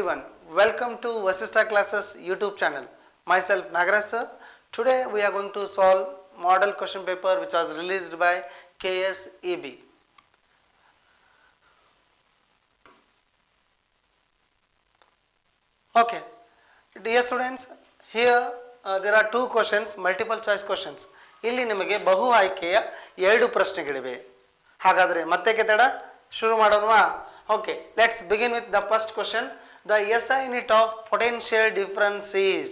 everyone, welcome to Vasishtha Classes YouTube channel. Myself Nagaraj sir. Today we are going to solve model question paper which was released by KSEB. Okay, dear students, here there are two questions, multiple choice questions. ಇಲ್ಲಿ ನಿಮಗೆ ಬಹು ಆಯ್ಕೆಯ ಎರಡು ಪ್ರಶ್ನೆಗಳಿವೆ. ಹಾಗಾದರೆ ಮತ್ತೆ ಕೆತ್ತಡ ಶುರು ಮಾಡೋಣವಾ? Okay, let's begin with the first question. The SI unit of potential difference is.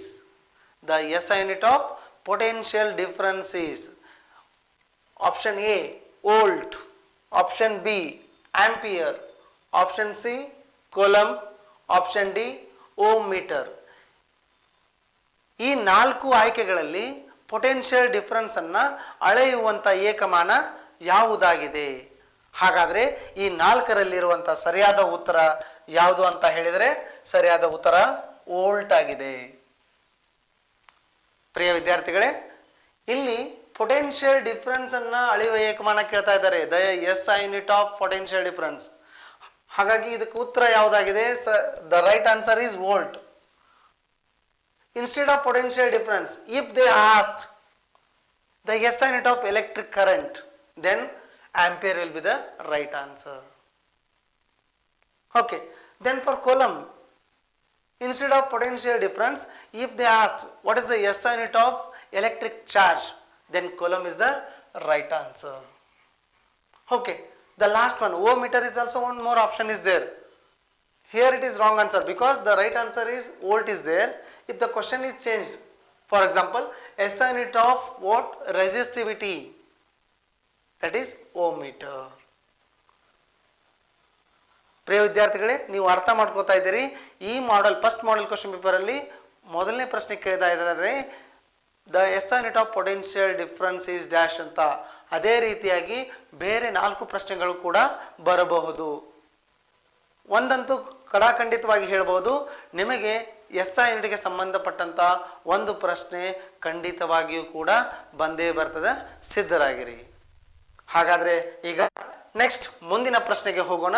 The SI unit of potential difference is. Option A, volt. Option B, ampere. Option C, coulomb. Option D, ohm meter. ಈ ನಾಲ್ಕು ಆಯ್ಕೆಗಳಲ್ಲಿ potential difference ಅನ್ನ ಅಳೆಯುವಂತ ಏಕಮಾನ ಯಾವುದಾಗಿದೆ? ಹಾಗಾದರೆ ಈ ನಾಲ್ಕರಲ್ಲಿರುವಂಥ ಸರಿಯಾದ ಉತ್ತರ ಯಾವುದು ಅಂತ ಹೇಳಿದರೆ ಸರಿಯಾದ ಉತ್ತರ ವೋಲ್ಟ್ ಆಗಿದೆ. ಪ್ರಿಯ ವಿದ್ಯಾರ್ಥಿಗಳೇ, ಇಲ್ಲಿ ಪೊಟೆನ್ಷಿಯಲ್ ಡಿಫರೆನ್ಸ್ ಅನ್ನ ಅಳೆಯುವ ಏಕಮಾನ ಕೇಳ್ತಾ ಇದ್ದಾರೆ, the SI unit of potential difference. ಹಾಗಾಗಿ ಇದಕ್ಕೆ ಉತ್ತರ ಯಾವುದಾಗಿದೆ? The right answer is volt. Instead of potential difference, if they asked the SI unit of electric current, then ampere will be the right answer. Okay, then for coulomb, instead of potential difference, if they asked what is the SI unit of electric charge, then coulomb is the right answer. Okay, the last one, ohm meter, is also one more option is there. Here it is wrong answer because the right answer is volt is there. If the question is changed, for example, SI unit of what? Resistivity, that is ohm meter. ಪ್ರಿಯ ವಿದ್ಯಾರ್ಥಿಗಳೇ, ನೀವು ಅರ್ಥ ಮಾಡ್ಕೋತಾ ಇದ್ದೀರಿ. ಈ model first model question paper ಅಲ್ಲಿ ಮೊದಲನೇ ಪ್ರಶ್ನೆ ಕೇಳ್ತಾ ಇದ್ದಾರೆ, the SI unit of potential difference is dash ಅಂತ. ಅದೇ ರೀತಿಯಾಗಿ ಬೇರೆ ನಾಲ್ಕು ಪ್ರಶ್ನೆಗಳು ಕೂಡ ಬರಬಹುದು. ಒಂದಂತೂ ಕಡಾಖಂಡಿತವಾಗಿ ಹೇಳಬಹುದು, ನಿಮಗೆ SI ಯೂನಿಟ್ಗೆ ಸಂಬಂಧಪಟ್ಟಂತ ಒಂದು ಪ್ರಶ್ನೆ ಖಂಡಿತವಾಗಿಯೂ ಕೂಡ ಬಂದೇ ಬರ್ತದೆ, ಸಿದ್ಧರಾಗಿರಿ. ಹಾಗಾದ್ರೆ ಈಗ ನೆಕ್ಸ್ಟ್ ಮುಂದಿನ ಪ್ರಶ್ನೆಗೆ ಹೋಗೋಣ.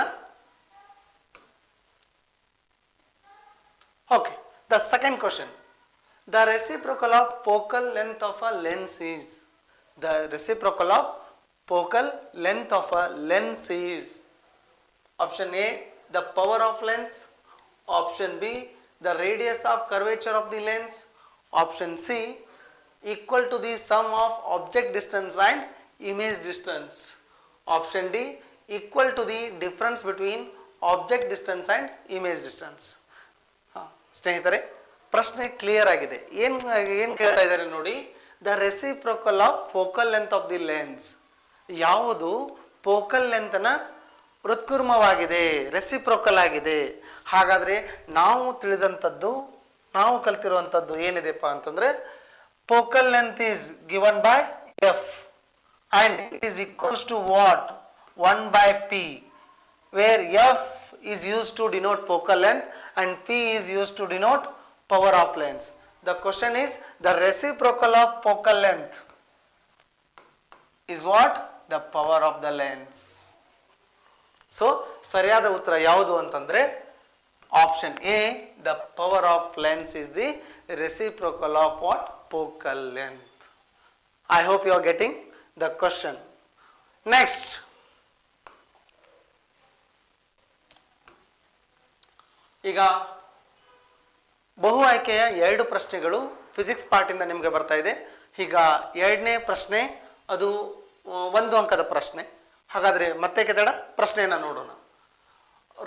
Okay, the second question, the reciprocal of focal length of a lens is. The reciprocal of focal length of a lens is. Option A, the power of lens. Option B, the radius of curvature of the lens. Option C, equal to the sum of object distance and image distance. Option D, equal to the difference between object distance and image distance. ಸ್ನೇಹಿತರೆ, ಪ್ರಶ್ನೆ clear ಆಗಿದೆ. ಏನು ಕೇಳ್ತಾ ಇದ್ದಾರೆ ನೋಡಿ, the reciprocal of focal length of the lens. ಯಾವುದು focal ಲೆಂತ್ನ ವೃತ್ಕುರ್ಮವಾಗಿದೆ, ರೆಸಿಪ್ರೋಕಲ್ ಆಗಿದೆ. ಹಾಗಾದರೆ ನಾವು ತಿಳಿದಂಥದ್ದು, ನಾವು ಕಲ್ತಿರುವಂಥದ್ದು ಏನಿದೆಪ್ಪ ಅಂತಂದರೆ, focal length is given by F and it is equals to what? 1/p, where F is use to denote focal length and P is use to denote power of lens. The question is the reciprocal of focal length is what? The power of the lens. So ಸರಿಯಾದ ಉತ್ತರ ಯಾವುದು ಅಂತಂದ್ರೆ option A, the power of lens is the reciprocal of what? Focal length. I hope you are getting the question. Next, ಈಗ ಬಹು ಆಯ್ಕೆಯ ಎರಡು ಪ್ರಶ್ನೆಗಳು physics ಪಾರ್ಟಿಂದ ನಿಮಗೆ ಬರ್ತಾ ಇದೆ. ಈಗ ಎರಡನೇ ಪ್ರಶ್ನೆ ಅದು ಒಂದು ಅಂಕದ ಪ್ರಶ್ನೆ. ಹಾಗಾದರೆ ಮತ್ತೆ ಕೆತ್ತಡ ಪ್ರಶ್ನೆಯನ್ನು ನೋಡೋಣ.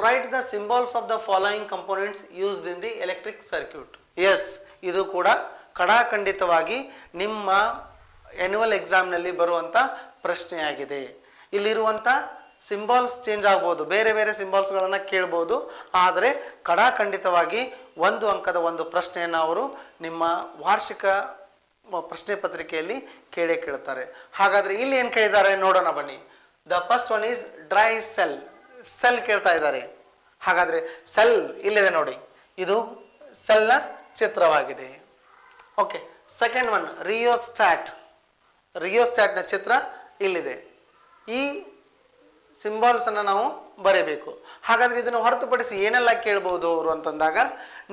Write the symbols of the following components used in the electric circuit. Yes, ಇದು ಕೂಡ ಕಡಾಖಂಡಿತವಾಗಿ ನಿಮ್ಮ ಆನ್ಯುವಲ್ ಎಕ್ಸಾಮ್ನಲ್ಲಿ ಬರುವಂಥ ಪ್ರಶ್ನೆಯಾಗಿದೆ. ಇಲ್ಲಿರುವಂಥ ಸಿಂಬಲ್ಸ್ ಚೇಂಜ್ ಆಗ್ಬೋದು, ಬೇರೆ ಬೇರೆ ಸಿಂಬಲ್ಸ್ಗಳನ್ನು ಕೇಳ್ಬೋದು, ಆದರೆ ಕಡಾಖಂಡಿತವಾಗಿ ಒಂದು ಅಂಕದ ಒಂದು ಪ್ರಶ್ನೆಯನ್ನು ಅವರು ನಿಮ್ಮ ವಾರ್ಷಿಕ ಪ್ರಶ್ನೆ ಪತ್ರಿಕೆಯಲ್ಲಿ ಕೇಳ್ತಾರೆ. ಹಾಗಾದರೆ ಇಲ್ಲಿ ಏನು ಕೇಳಿದ್ದಾರೆ ನೋಡೋಣ ಬನ್ನಿ. The first one is dry cell. Cell ಕೇಳ್ತಾ ಇದ್ದಾರೆ. ಹಾಗಾದರೆ ಸೆಲ್ ಇಲ್ಲಿದೆ ನೋಡಿ, ಇದು ಸೆಲ್ನ ಚಿತ್ರವಾಗಿದೆ. Okay, second one rheostat. ರಿಯೋಸ್ಟ್ಯಾಟ್ನ ಚಿತ್ರ ಇಲ್ಲಿದೆ. ಈ ಸಿಂಬಲ್ಸ್ ಅನ್ನು ನಾವು ಬರೀಬೇಕು. ಹಾಗಾದರೆ ಇದನ್ನು ಹೊರತುಪಡಿಸಿ ಏನೆಲ್ಲ ಕೇಳ್ಬೋದು ಅವರು ಅಂತಂದಾಗ,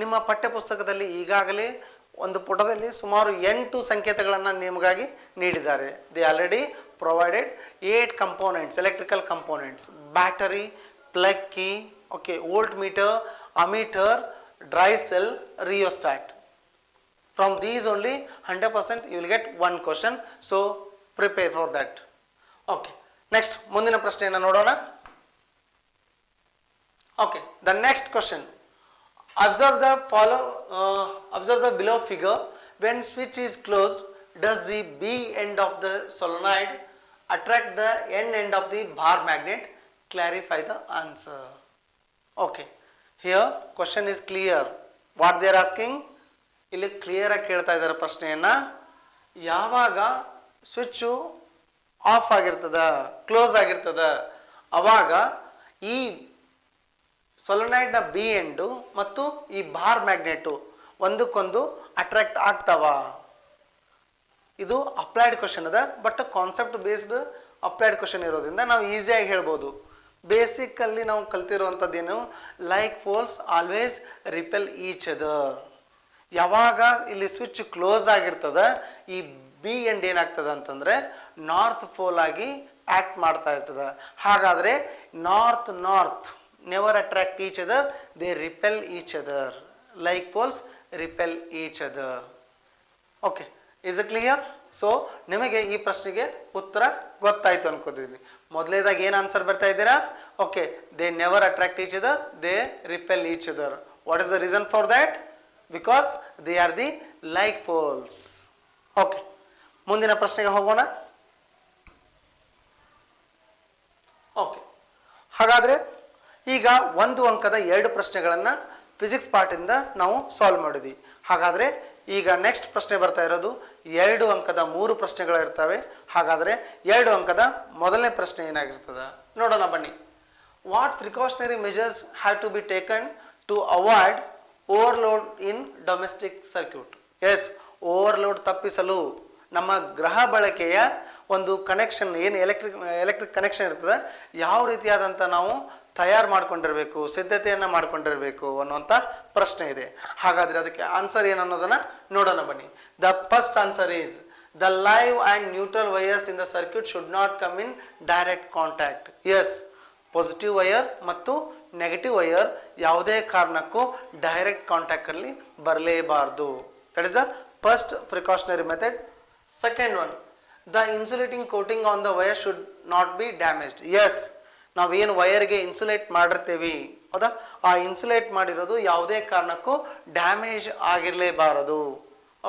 ನಿಮ್ಮ ಪಠ್ಯಪುಸ್ತಕದಲ್ಲಿ ಈಗಾಗಲೇ ಒಂದು ಪುಟದಲ್ಲಿ ಸುಮಾರು 8 ಸಂಕೇತಗಳನ್ನು ನಿಮಗಾಗಿ ನೀಡಿದ್ದಾರೆ. They already provided 8 components, electrical components, battery, plug key, okay, volt meter, ammeter, dry cell, rheostat. From these only 100% you will get one question. So prepare for that. Okay. Next, ಮುಂದಿನ ಪ್ರಶ್ನೆಯನ್ನು ನೋಡೋಣ. Okay. The next question. Observe the below figure. When switch is closed, does the B end of the solenoid attract the N end of the bar magnet? Clarify the answer. Okay. Here question is clear. What they are asking? ಇಲ್ಲಿ clear ಆಗಿ ಕೇಳ್ತಾ ಇದ್ದಾರೆ ಪ್ರಶ್ನೆಯನ್ನ. ಯಾವಾಗ switch of ಆಗಿರ್ತದ, close ಆಗಿರ್ತದ, ಅವಾಗ ಈ ಸೊಲೊನಾಯ್ಡ್ನ ಬಿ ಎಂಡು ಮತ್ತು ಈ ಬಾರ್ ಮ್ಯಾಗ್ನೆಟು ಒಂದಕ್ಕೊಂದು ಅಟ್ರಾಕ್ಟ್ ಆಗ್ತಾವ. ಇದು ಅಪ್ಲೈಡ್ ಕ್ವಶನ್ ಅದ, but concept based applied question ಇರೋದ್ರಿಂದ ನಾವು ಈಸಿಯಾಗಿ ಹೇಳ್ಬೋದು. ಬೇಸಿಕಲ್ಲಿ ನಾವು ಕಲ್ತಿರುವಂಥದ್ದೇನು, like poles always repel each other. ಯಾವಾಗ ಇಲ್ಲಿ ಸ್ವಿಚ್ ಕ್ಲೋಸ್ ಆಗಿರ್ತದ, ಈ ಬಿ ಎಂಡ್ ಏನಾಗ್ತದೆ ಅಂತಂದರೆ ನಾರ್ತ್ ಪೋಲ್ ಆಗಿ ಆ್ಯಕ್ಟ್ ಮಾಡ್ತಾ ಇರ್ತದೆ. ಹಾಗಾದರೆ north never attract each other, they repel each other. Like poles repel each other. Okay, is it clear? So ನಿಮಗೆ ಈ ಪ್ರಶ್ನೆಗೆ ಉತ್ತರ ಗೊತ್ತಾಯ್ತು ಅನ್ಕೋತಿದ್ವಿ. ಮೊದಲೇದಾಗ ಏನು ಆನ್ಸರ್ ಬರ್ತಾ ಇದ್ದೀರಾ? Okay, they never attract each other, they repel each other. What is the reason for that? Because they are the like poles. Okay, ಮುಂದಿನ ಪ್ರಶ್ನೆಗೆ ಹೋಗೋಣ. ಓಕೆ, ಹಾಗಾದರೆ ಈಗ 1 ಅಂಕದ 2 ಪ್ರಶ್ನೆಗಳನ್ನು ಫಿಸಿಕ್ಸ್ ಪಾರ್ಟಿಂದ ನಾವು ಸಾಲ್ವ್ ಮಾಡಿದ್ವಿ. ಹಾಗಾದರೆ ಈಗ ನೆಕ್ಸ್ಟ್ ಪ್ರಶ್ನೆ ಬರ್ತಾ ಇರೋದು 2 ಅಂಕದ 3 ಪ್ರಶ್ನೆಗಳು ಇರ್ತವೆ. ಹಾಗಾದರೆ 2 ಅಂಕದ ಮೊದಲನೇ ಪ್ರಶ್ನೆ ಏನಾಗಿರ್ತದೆ ನೋಡೋಣ ಬನ್ನಿ. What precautionary measures have to be taken to avoid overload in domestic circuit? Yes, overload ತಪ್ಪಿಸಲು ನಮ್ಮ ಗೃಹ ಬಳಕೆಯ ಒಂದು ಕನೆಕ್ಷನ್ ಏನು ಎಲೆಕ್ಟ್ರಿಕ್ ಕನೆಕ್ಷನ್ ಇರ್ತದೆ, ಯಾವ ರೀತಿಯಾದಂಥ ನಾವು ತಯಾರು ಮಾಡ್ಕೊಂಡಿರಬೇಕು, ಸಿದ್ಧತೆಯನ್ನು ಮಾಡ್ಕೊಂಡಿರಬೇಕು ಅನ್ನುವಂಥ ಪ್ರಶ್ನೆ ಇದೆ. ಹಾಗಾದರೆ ಅದಕ್ಕೆ ಆನ್ಸರ್ ಏನು ಅನ್ನೋದನ್ನು ನೋಡೋಣ ಬನ್ನಿ. The first answer is the live and neutral wires in the circuit should not come in direct contact. Yes, positive wire ಮತ್ತು ನೆಗೆಟಿವ್ ವೈರ್ ಯಾವುದೇ ಕಾರಣಕ್ಕೂ ಡೈರೆಕ್ಟ್ ಕಾಂಟ್ಯಾಕ್ಟಲ್ಲಿ ಬರಲೇಬಾರ್ದು. That is the first precautionary method. Second one, the insulating coating on the wire should not be damaged. Yes, ನಾವೇನು ವೈರ್ಗೆ insulate ಮಾಡಿರ್ತೀವಿ ಹೌದಾ, ಆ ಇನ್ಸುಲೇಟ್ ಮಾಡಿರೋದು ಯಾವುದೇ ಕಾರಣಕ್ಕೂ ಡ್ಯಾಮೇಜ್ ಆಗಿರಲೇಬಾರದು.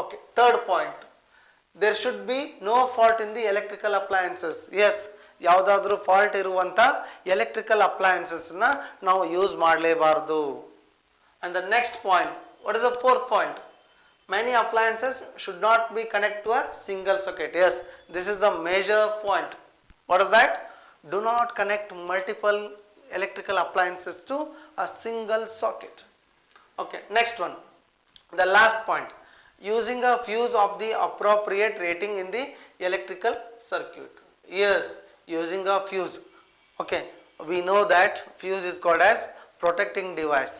Okay, third point, there should be no fault in the electrical appliances. Yes, ಯಾವುದಾದ್ರೂ ಫಾಲ್ಟ್ ಇರುವಂಥ ಎಲೆಕ್ಟ್ರಿಕಲ್ ಅಪ್ಲಯನ್ಸಸ್ನ ನಾವು ಯೂಸ್ ಮಾಡಲೇಬಾರ್ದು. And the next point, what is the fourth point? Many appliances should not be connect to a single socket. Yes, this is the major point. What is that? Do not connect multiple electrical appliances to a single socket. Okay, next one, the last point, using a fuse of the appropriate rating in the electrical circuit. Yes, using a fuse. Okay, we know that fuse is called as protecting device.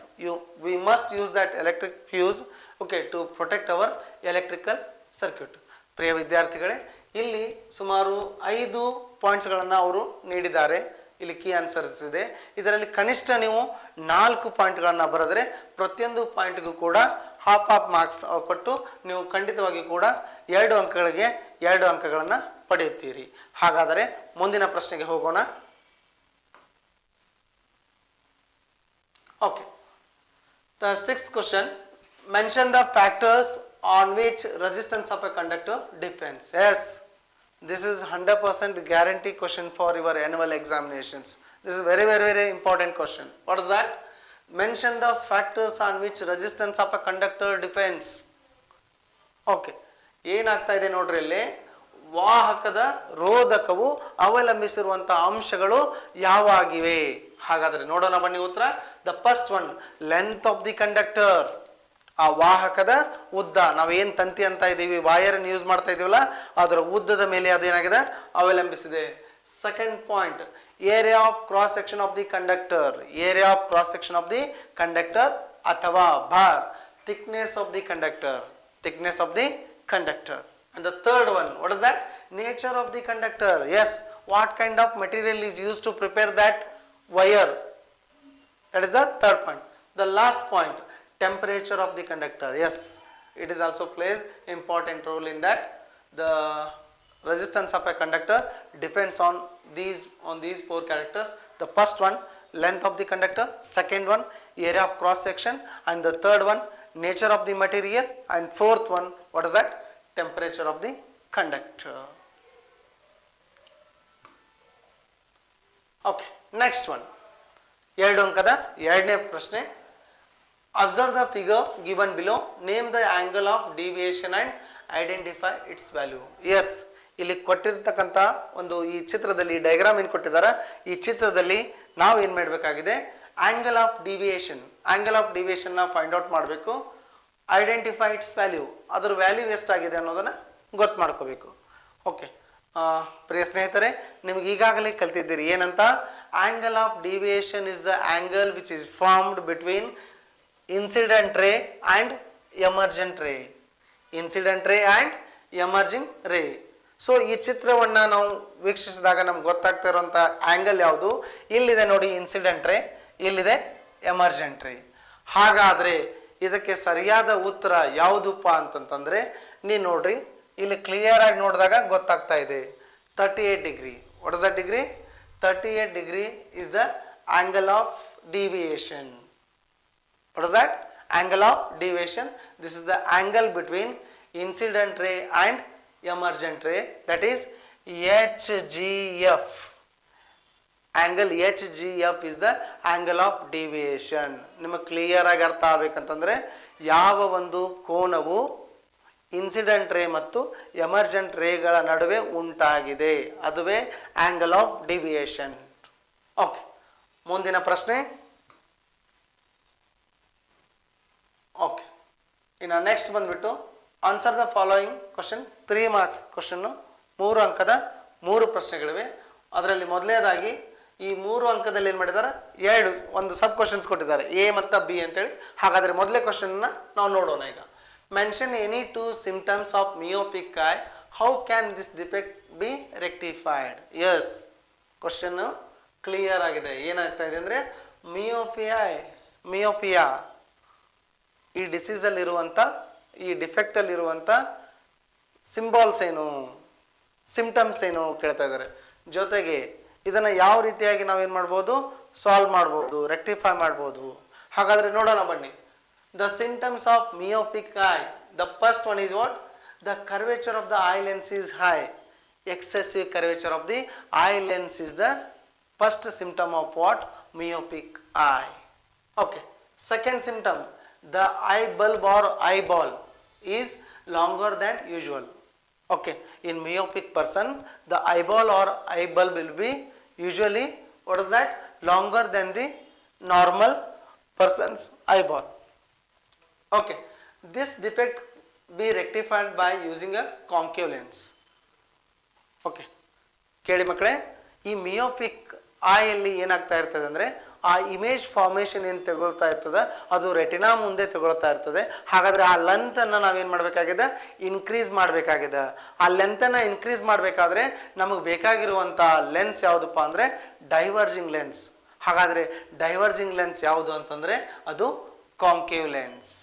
We must use that electric fuse, okay, to protect our electrical circuit. ಪ್ರಿಯ ವಿದ್ಯಾರ್ಥಿಗಳೇ, ಇಲ್ಲಿ ಸುಮಾರು 5 ಪಾಯಿಂಟ್ಸ್ಗಳನ್ನು ಅವರು ನೀಡಿದ್ದಾರೆ. ಇಲ್ಲಿ key answers ಇದೆ. ಇದರಲ್ಲಿ ಕನಿಷ್ಠ ನೀವು 4 ಪಾಯಿಂಟ್ಗಳನ್ನು ಬರೆದರೆ ಪ್ರತಿಯೊಂದು ಪಾಯಿಂಟ್ಗೂ ಕೂಡ ಹಾಫ್ ಮಾರ್ಕ್ಸ್ ಕೊಟ್ಟು ನೀವು ಖಂಡಿತವಾಗಿ ಕೂಡ 2 ಅಂಕಗಳಿಗೆ 2 ಅಂಕಗಳನ್ನು ಪಡೆಯುತ್ತೀರಿ. ಹಾಗಾದರೆ ಮುಂದಿನ ಪ್ರಶ್ನೆಗೆ ಹೋಗೋಣ. Okay, the sixth question, mention the factors on which resistance of a conductor depends. Yes, this is 100% guarantee question for your annual examinations. This is very important question. What is that? Mention the factors on which resistance of a conductor depends. Okay, ಏನಾಗ್ತಾ ಇದೆ ನೋಡ್ರಿ, ಇಲ್ಲಿ ವಾಹಕದ ರೋಧಕವು ಅವಲಂಬಿಸಿರುವಂಥ ಅಂಶಗಳು ಯಾವಾಗಿವೆ? ಹಾಗಾದರೆ ನೋಡೋಣ ಬನ್ನಿ ಉತ್ತರ. The first one, length of the conductor. ಆ ವಾಹಕದ ಉದ್ದ, ನಾವೇನು ತಂತಿ ಅಂತ ಇದ್ದೀವಿ, ವಾಯರನ್ನು ಯೂಸ್ ಮಾಡ್ತಾ ಇದ್ದೀವಲ್ಲ, ಅದರ ಉದ್ದದ ಮೇಲೆ ಅದೇನಾಗಿದೆ, ಅವಲಂಬಿಸಿದೆ. Second point, area of cross section of the conductor, area of cross section of the conductor ಅಥವಾ bar, thickness of the conductor, thickness of the conductor. And the third one, what is that? Nature of the conductor. Yes, what kind of material is used to prepare that wire? That is the third point. The last point, temperature of the conductor. Yes, it is also plays important role in that. The resistance of a conductor depends on these four characters. The first one, length of the conductor. Second one, area of cross section. And the third one, nature of the material. And fourth one, what is that? Temperature of the conductor. Okay, next one. ಎರಡು ಅಂಕದ ಎರಡನೇ ಪ್ರಶ್ನೆ. Observe the figure given below, name the angle of deviation and identify its value. Yes, ಇಲ್ಲಿ ಕೊಟ್ಟಿರ್ತಕ್ಕಂಥ ಒಂದು ಈ ಚಿತ್ರದಲ್ಲಿ diagram ಏನು ಕೊಟ್ಟಿದ್ದಾರೆ, ಈ ಚಿತ್ರದಲ್ಲಿ ನಾವು ಏನು ಮಾಡಬೇಕಾಗಿದೆ, angle of deviation, angle of ಡಿವಿಯೇಷನ್ನ ಫೈಂಡ್ ಔಟ್ ಮಾಡಬೇಕು. ಐಡೆಂಟಿಫೈ ಇಟ್ಸ್ ವ್ಯಾಲ್ಯೂ, ಅದರ ವ್ಯಾಲ್ಯೂ ಎಷ್ಟಾಗಿದೆ ಅನ್ನೋದನ್ನು ಗೊತ್ತು ಮಾಡ್ಕೋಬೇಕು. ಓಕೆ, ಪ್ರಿಯ ಸ್ನೇಹಿತರೆ, ನಿಮಗೆ ಈಗಾಗಲೇ ಕಲ್ತಿದ್ದೀರಿ ಏನಂತ, angle of deviation is the angle which is formed between incident ray and emergent ray, incident ray and emerging ray. So ಈ ಚಿತ್ರವನ್ನು ನಾವು ವೀಕ್ಷಿಸಿದಾಗ ನಮ್ಗೆ ಗೊತ್ತಾಗ್ತಾ ಇರುವಂಥ ಆ್ಯಂಗಲ್ ಯಾವುದು, ಇಲ್ಲಿದೆ ನೋಡಿ ಇನ್ಸಿಡೆಂಟ್ ರೇ, ಇಲ್ಲಿದೆ ಎಮರ್ಜೆಂಟ್ ರೇ. ಹಾಗಾದರೆ ಇದಕ್ಕೆ ಸರಿಯಾದ ಉತ್ತರ ಯಾವುದಪ್ಪ ಅಂತಂತಂದರೆ, ನೀವು ನೋಡ್ರಿ ಇಲ್ಲಿ ಕ್ಲಿಯರ್ ಆಗಿ ನೋಡಿದಾಗ ಗೊತ್ತಾಗ್ತಾ ಇದೆ, 38 degree. What is the degree? 38 degree is the angle of deviation. What is that? Angle of deviation. This is the angle between incident ray and emergent ray, that is HGF. Angle HGF is the angle of deviation. ನಿಮಗೆ clear ಆಗಿ ಅರ್ಥ ಆಗಬೇಕಂತಂದರೆ, ಯಾವ ಒಂದು ಕೋನವು incident ರೇ ಮತ್ತು emergent ರೇಗಳ ನಡುವೆ ಉಂಟಾಗಿದೆ, ಅದುವೇ ಆಂಗಲ್ ಆಫ್ ಡಿವಿಯೇಷನ್. ಓಕೆ, ಮುಂದಿನ ಪ್ರಶ್ನೆ. ಓಕೆ, ಇನ್ನು ನೆಕ್ಸ್ಟ್ ಬಂದ್ಬಿಟ್ಟು answer the following question. 3 marks question, 3 ಅಂಕದ 3 ಪ್ರಶ್ನೆಗಳಿವೆ. ಅದರಲ್ಲಿ ಮೊದಲನೇದಾಗಿ ಈ 3 ಅಂಕದಲ್ಲಿ ಏನು ಮಾಡಿದ್ದಾರೆ, ಒಂದು ಸಬ್ ಕ್ವಶನ್ಸ್ ಕೊಟ್ಟಿದ್ದಾರೆ, ಎ ಮತ್ತು ಬಿ ಅಂತೇಳಿ. ಹಾಗಾದರೆ ಮೊದಲೇ ಕ್ವಶನ್ನ ನಾವು ನೋಡೋಣ ಈಗ. Mention any 2 symptoms of myopic eye. How can this defect be rectified? Yes, question clear ಆಗಿದೆ. ಏನಾಗ್ತಾ ಇದೆ ಅಂದರೆ, ಮಿಯೋಪಿಯಾ ಈ ಡಿಸೀಸಲ್ಲಿರುವಂಥ, ಈ ಡಿಫೆಕ್ಟಲ್ಲಿರುವಂಥ ಸಿಂಬಾಲ್ಸ್ ಏನು, ಸಿಂಪ್ಟಮ್ಸ್ ಏನು ಕೇಳ್ತಾ ಇದ್ದಾರೆ. ಜೊತೆಗೆ ಇದನ್ನು ಯಾವ ರೀತಿಯಾಗಿ ನಾವೇನು ಮಾಡ್ಬೋದು, ಸಾಲ್ವ್ ಮಾಡ್ಬೋದು, ರೆಕ್ಟಿಫೈ ಮಾಡ್ಬೋದು. ಹಾಗಾದರೆ ನೋಡೋಣ ಬನ್ನಿ. The symptoms of myopic eye. The first one is what? The curvature of the eye lens is high. Excessive curvature of the eye lens is the first symptom of what? Myopic eye. Okay. Second symptom, the eye bulb or eyeball is longer than usual. Okay. In myopic person, the eyeball or eye bulb will be usually, what is that? Longer than the normal person's eyeball. Okay, this defect be rectified by using a concave lens. Okay, ಕೇಳಿ ಮಕ್ಕಳೇ, ಈ ಮಿಯೋಪಿಕ್ ಐಯಲ್ಲಿ ಏನಾಗ್ತಾ ಇರ್ತದೆ ಅಂದರೆ, ಆ image formation ಏನು ತಗೊಳ್ತಾ ಇರ್ತದೆ ಅದು ರೆಟಿನಾ ಮುಂದೆ ತಗೊಳ್ತಾ ಇರ್ತದೆ. ಹಾಗಾದರೆ ಆ ಲೆಂತನ್ನು ನಾವೇನು ಮಾಡಬೇಕಾಗಿದೆ, ಇನ್ಕ್ರೀಸ್ ಮಾಡಬೇಕಾಗಿದೆ. ಆ ಲೆಂತನ್ನು ಇನ್ಕ್ರೀಸ್ ಮಾಡಬೇಕಾದ್ರೆ ನಮಗೆ ಬೇಕಾಗಿರುವಂಥ ಲೆನ್ಸ್ ಯಾವುದಪ್ಪ ಅಂದರೆ ಡೈವರ್ಜಿಂಗ್ ಲೆನ್ಸ್. ಹಾಗಾದರೆ ಡೈವರ್ಜಿಂಗ್ ಲೆನ್ಸ್ ಯಾವುದು ಅಂತಂದರೆ ಅದು ಕಾಂಕೇವ್ ಲೆನ್ಸ್.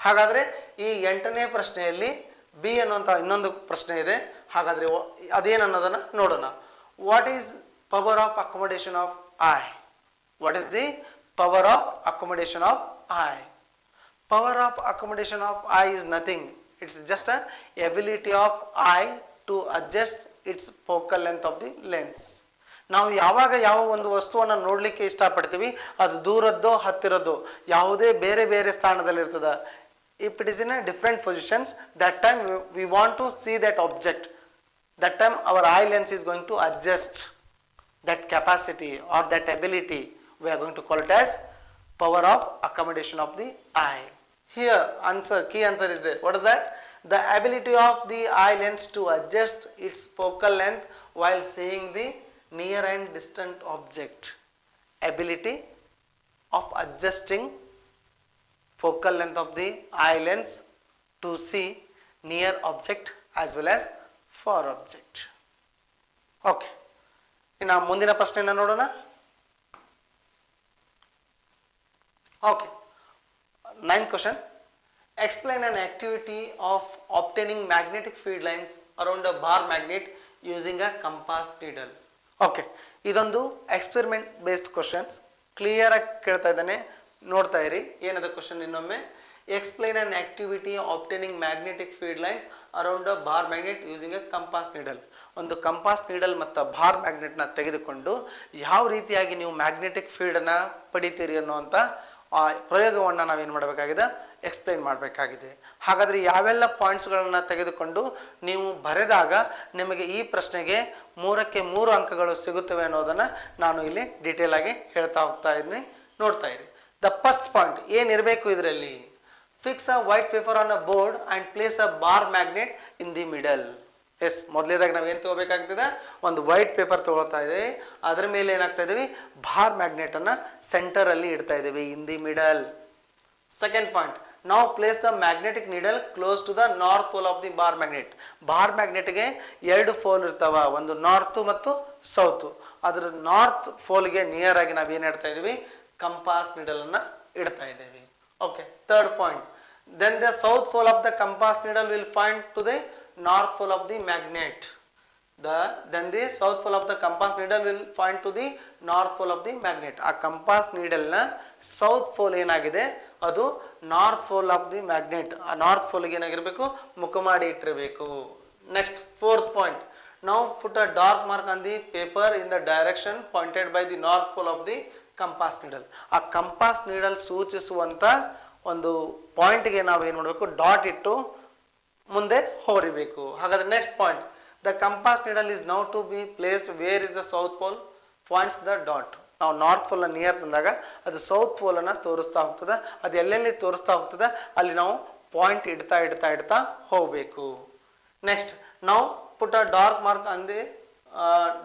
ಹಾಗಾದರೆ ಈ 8ನೇ ಪ್ರಶ್ನೆಯಲ್ಲಿ ಬಿ ಅನ್ನುವಂಥ ಇನ್ನೊಂದು ಪ್ರಶ್ನೆ ಇದೆ. ಹಾಗಾದರೆ ಅದೇನು ಅನ್ನೋದನ್ನು ನೋಡೋಣ. What is power of accommodation of eye? What is the power of accommodation of eye? Power of accommodation of eye is nothing, it's just a ability of eye to adjust its focal length of the lens. ನಾವು ಯಾವಾಗ ಯಾವ ಒಂದು ವಸ್ತುವನ್ನು ನೋಡಲಿಕ್ಕೆ ಇಷ್ಟಪಡ್ತೀವಿ, ಅದು ದೂರದ್ದೋ ಹತ್ತಿರದ್ದೋ ಯಾವುದೇ ಬೇರೆ ಬೇರೆ ಸ್ಥಾನದಲ್ಲಿರ್ತದೆ. If it is in a different positions, that time we want to see that object. That time our eye lens is going to adjust that capacity or that ability. We are going to call it as power of accommodation of the eye. Here key answer is there. What is that? The ability of the eye lens to adjust its focal length while seeing the near and distant object, ability of adjusting focal length of the eye lens to see near object as well as far object. Okay, ಇನ್ನು ಮುಂದಿನ ಪ್ರಶ್ನೆಯನ್ನು ನೋಡೋಣ. Okay, 9th question. Explain an activity of obtaining magnetic field lines around a bar magnet using a compass needle. Okay, ಇದೊಂದು experiment based questions. Clear ಆಗಿ ಕೇಳ್ತಾ ಇದ್ದಾನೆ, ನೋಡ್ತಾ ಇರಿ. ಏನದ ಕ್ವಶನ್ ಇನ್ನೊಮ್ಮೆ? Explain an activity obtaining magnetic field lines around a bar magnet using a compass needle. ಒಂದು compass needle ಮತ್ತು ಬಾರ್ ಮ್ಯಾಗ್ನೆಟ್ನ ತೆಗೆದುಕೊಂಡು ಯಾವ ರೀತಿಯಾಗಿ ನೀವು ಮ್ಯಾಗ್ನೆಟಿಕ್ ಫೀಲ್ಡನ್ನು ಪಡಿತೀರಿ ಅನ್ನುವಂಥ ಆ ಪ್ರಯೋಗವನ್ನು ನಾವೇನು ಮಾಡಬೇಕಾಗಿದೆ? ಎಕ್ಸ್ಪ್ಲೈನ್ ಮಾಡಬೇಕಾಗಿದೆ. ಹಾಗಾದರೆ ಯಾವೆಲ್ಲ ಪಾಯಿಂಟ್ಸ್ಗಳನ್ನು ತೆಗೆದುಕೊಂಡು ನೀವು ಬರೆದಾಗ ನಿಮಗೆ ಈ ಪ್ರಶ್ನೆಗೆ 3ಕ್ಕೆ 3 ಅಂಕಗಳು ಸಿಗುತ್ತವೆ ಅನ್ನೋದನ್ನು ನಾನು ಇಲ್ಲಿ ಡೀಟೇಲ್ ಆಗಿ ಹೇಳ್ತಾ ಹೋಗ್ತಾ ಇದ್ದೀನಿ, ನೋಡ್ತಾ ಇರಿ. ದ ಫಸ್ಟ್ ಪಾಯಿಂಟ್ ಏನಿರಬೇಕು ಇದರಲ್ಲಿ? Fix a white paper on a board and place a bar magnet in the middle. Yes, ಮೊದಲೇದಾಗ ನಾವು ಏನು ತೊಗೋಬೇಕಾಗ್ತದೆ? ಒಂದು ವೈಟ್ ಪೇಪರ್ ತೊಗೊಳ್ತಾ ಇದ್ದೀವಿ, ಅದರ ಮೇಲೆ ಏನಾಗ್ತಾ ಇದ್ದೀವಿ? ಬಾರ್ ಮ್ಯಾಗ್ನೆಟನ್ನು ಸೆಂಟರಲ್ಲಿ ಇಡ್ತಾ ಇದ್ದೀವಿ, in the middle. Second point, ನಾವು place the magnetic needle close to the north pole of the bar magnet. Bar ಮ್ಯಾಗ್ನೆಟ್ಗೆ 2 ಪೋಲ್ ಇರ್ತಾವ, ಒಂದು ನಾರ್ತ್ ಮತ್ತು ಸೌತ್. ಅದರ ನಾರ್ತ್ ಪೋಲ್ಗೆ ನಿಯರ್ ಆಗಿ ನಾವು ಏನು ಇಡ್ತಾ ಇದ್ದೀವಿ? ಕಂಪಾಸ್ ನೀಡಲನ್ನು ಇಡ್ತಾ ಇದ್ದೀವಿ. Okay, third point, then the south pole of the compass needle will find to the north pole of the magnet. Then the south pole of the compass needle will point to the north pole of the magnet. ಆ compass ನೀಡಲ್ನ south pole ಏನಾಗಿದೆ ಅದು north pole of the magnet. ಆ north ಪೋಲ್ಗೆ ಏನಾಗಿರಬೇಕು? ಮುಖ ಮಾಡಿ ಇಟ್ಟಿರಬೇಕು. ನೆಕ್ಸ್ಟ್ ಫೋರ್ತ್ ಪಾಯಿಂಟ್, ನಾವು put a dark mark on the paper in the direction pointed by the north pole of the compass needle. ಆ ಕಂಪಾಸ್ ನೀಡಲ್ ಸೂಚಿಸುವಂಥ ಒಂದು ಪಾಯಿಂಟ್ಗೆ ನಾವು ಏನು ಮಾಡಬೇಕು? ಡಾಟ್ ಇಟ್ಟು ಮುಂದೆ ಹೊರಿಬೇಕು. ಹಾಗಾದ್ರೆ next point, the compass needle is now to be placed where is the south pole points the dot. ನಾವು ನಾರ್ತ್ ಪೋಲ್ನ ನಿಯರ್ ತಂದಾಗ ಅದು ಸೌತ್ ಪೋಲನ್ನು ತೋರಿಸ್ತಾ ಹೋಗ್ತದೆ. ಅದು ಎಲ್ಲೆಲ್ಲಿ ತೋರಿಸ್ತಾ ಹೋಗ್ತದೆ ಅಲ್ಲಿ ನಾವು ಪಾಯಿಂಟ್ ಇಡ್ತಾ ಇಡ್ತಾ ಇಡ್ತಾ ಹೋಗಬೇಕು. ನೆಕ್ಸ್ಟ್, ನಾವು put a dark mark on the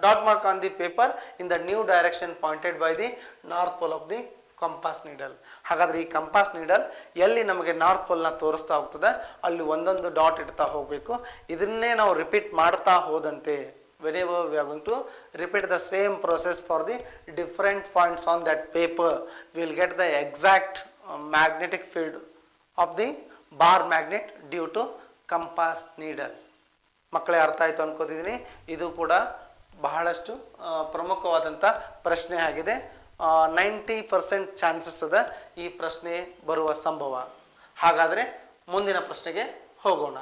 dot mark on the paper in the new direction pointed by the north pole of the compass needle. ಹಾಗಾದರೆ ಈ ಕಂಪಾಸ್ ನೀಡಲ್ ಎಲ್ಲಿ ನಮಗೆ ನಾರ್ತ್ ಪೋಲ್ನ ತೋರಿಸ್ತಾ ಹೋಗ್ತದೆ ಅಲ್ಲಿ ಒಂದೊಂದು ಡಾಟ್ ಇಡ್ತಾ ಹೋಗಬೇಕು. ಇದನ್ನೇ ನಾವು ರಿಪೀಟ್ ಮಾಡ್ತಾ ಹೋದಂತೆ whenever we are going to repeat the same process for the different points on that paper, we will get the exact magnetic field of the bar magnet due to compass needle. ಮಕ್ಕಳೇ ಅರ್ಥ ಆಯಿತು ಅನ್ಕೋತಿದ್ದೀನಿ. ಇದು ಕೂಡ ಬಹಳಷ್ಟು ಪ್ರಮುಖವಾದಂಥ ಪ್ರಶ್ನೆ ಆಗಿದೆ. 90% chances ಅದ ಈ ಪ್ರಶ್ನೆ ಬರುವ ಸಂಭವ. ಹಾಗಾದರೆ ಮುಂದಿನ ಪ್ರಶ್ನೆಗೆ ಹೋಗೋಣ.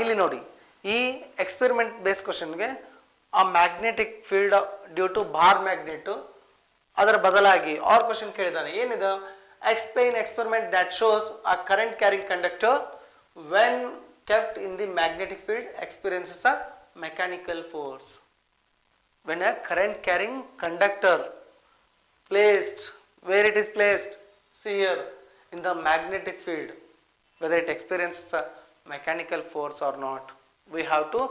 ಇಲ್ಲಿ ನೋಡಿ, ಈ ಎಕ್ಸ್ಪೆರಿಮೆಂಟ್ ಬೇಸ್ ಕ್ವಶನ್ಗೆ ಆ magnetic field due to bar magnet ಅದರ ಬದಲಾಗಿ ಆರ್ ಕ್ವಶನ್ ಕೇಳಿದ್ದಾನೆ. ಏನಿದೆ? Explain experiment that shows a current carrying conductor when kept in the magnetic field experiences a mechanical force. When a current carrying conductor placed, where it is placed? See here, in the magnetic field, whether it experiences a mechanical force or not, we have to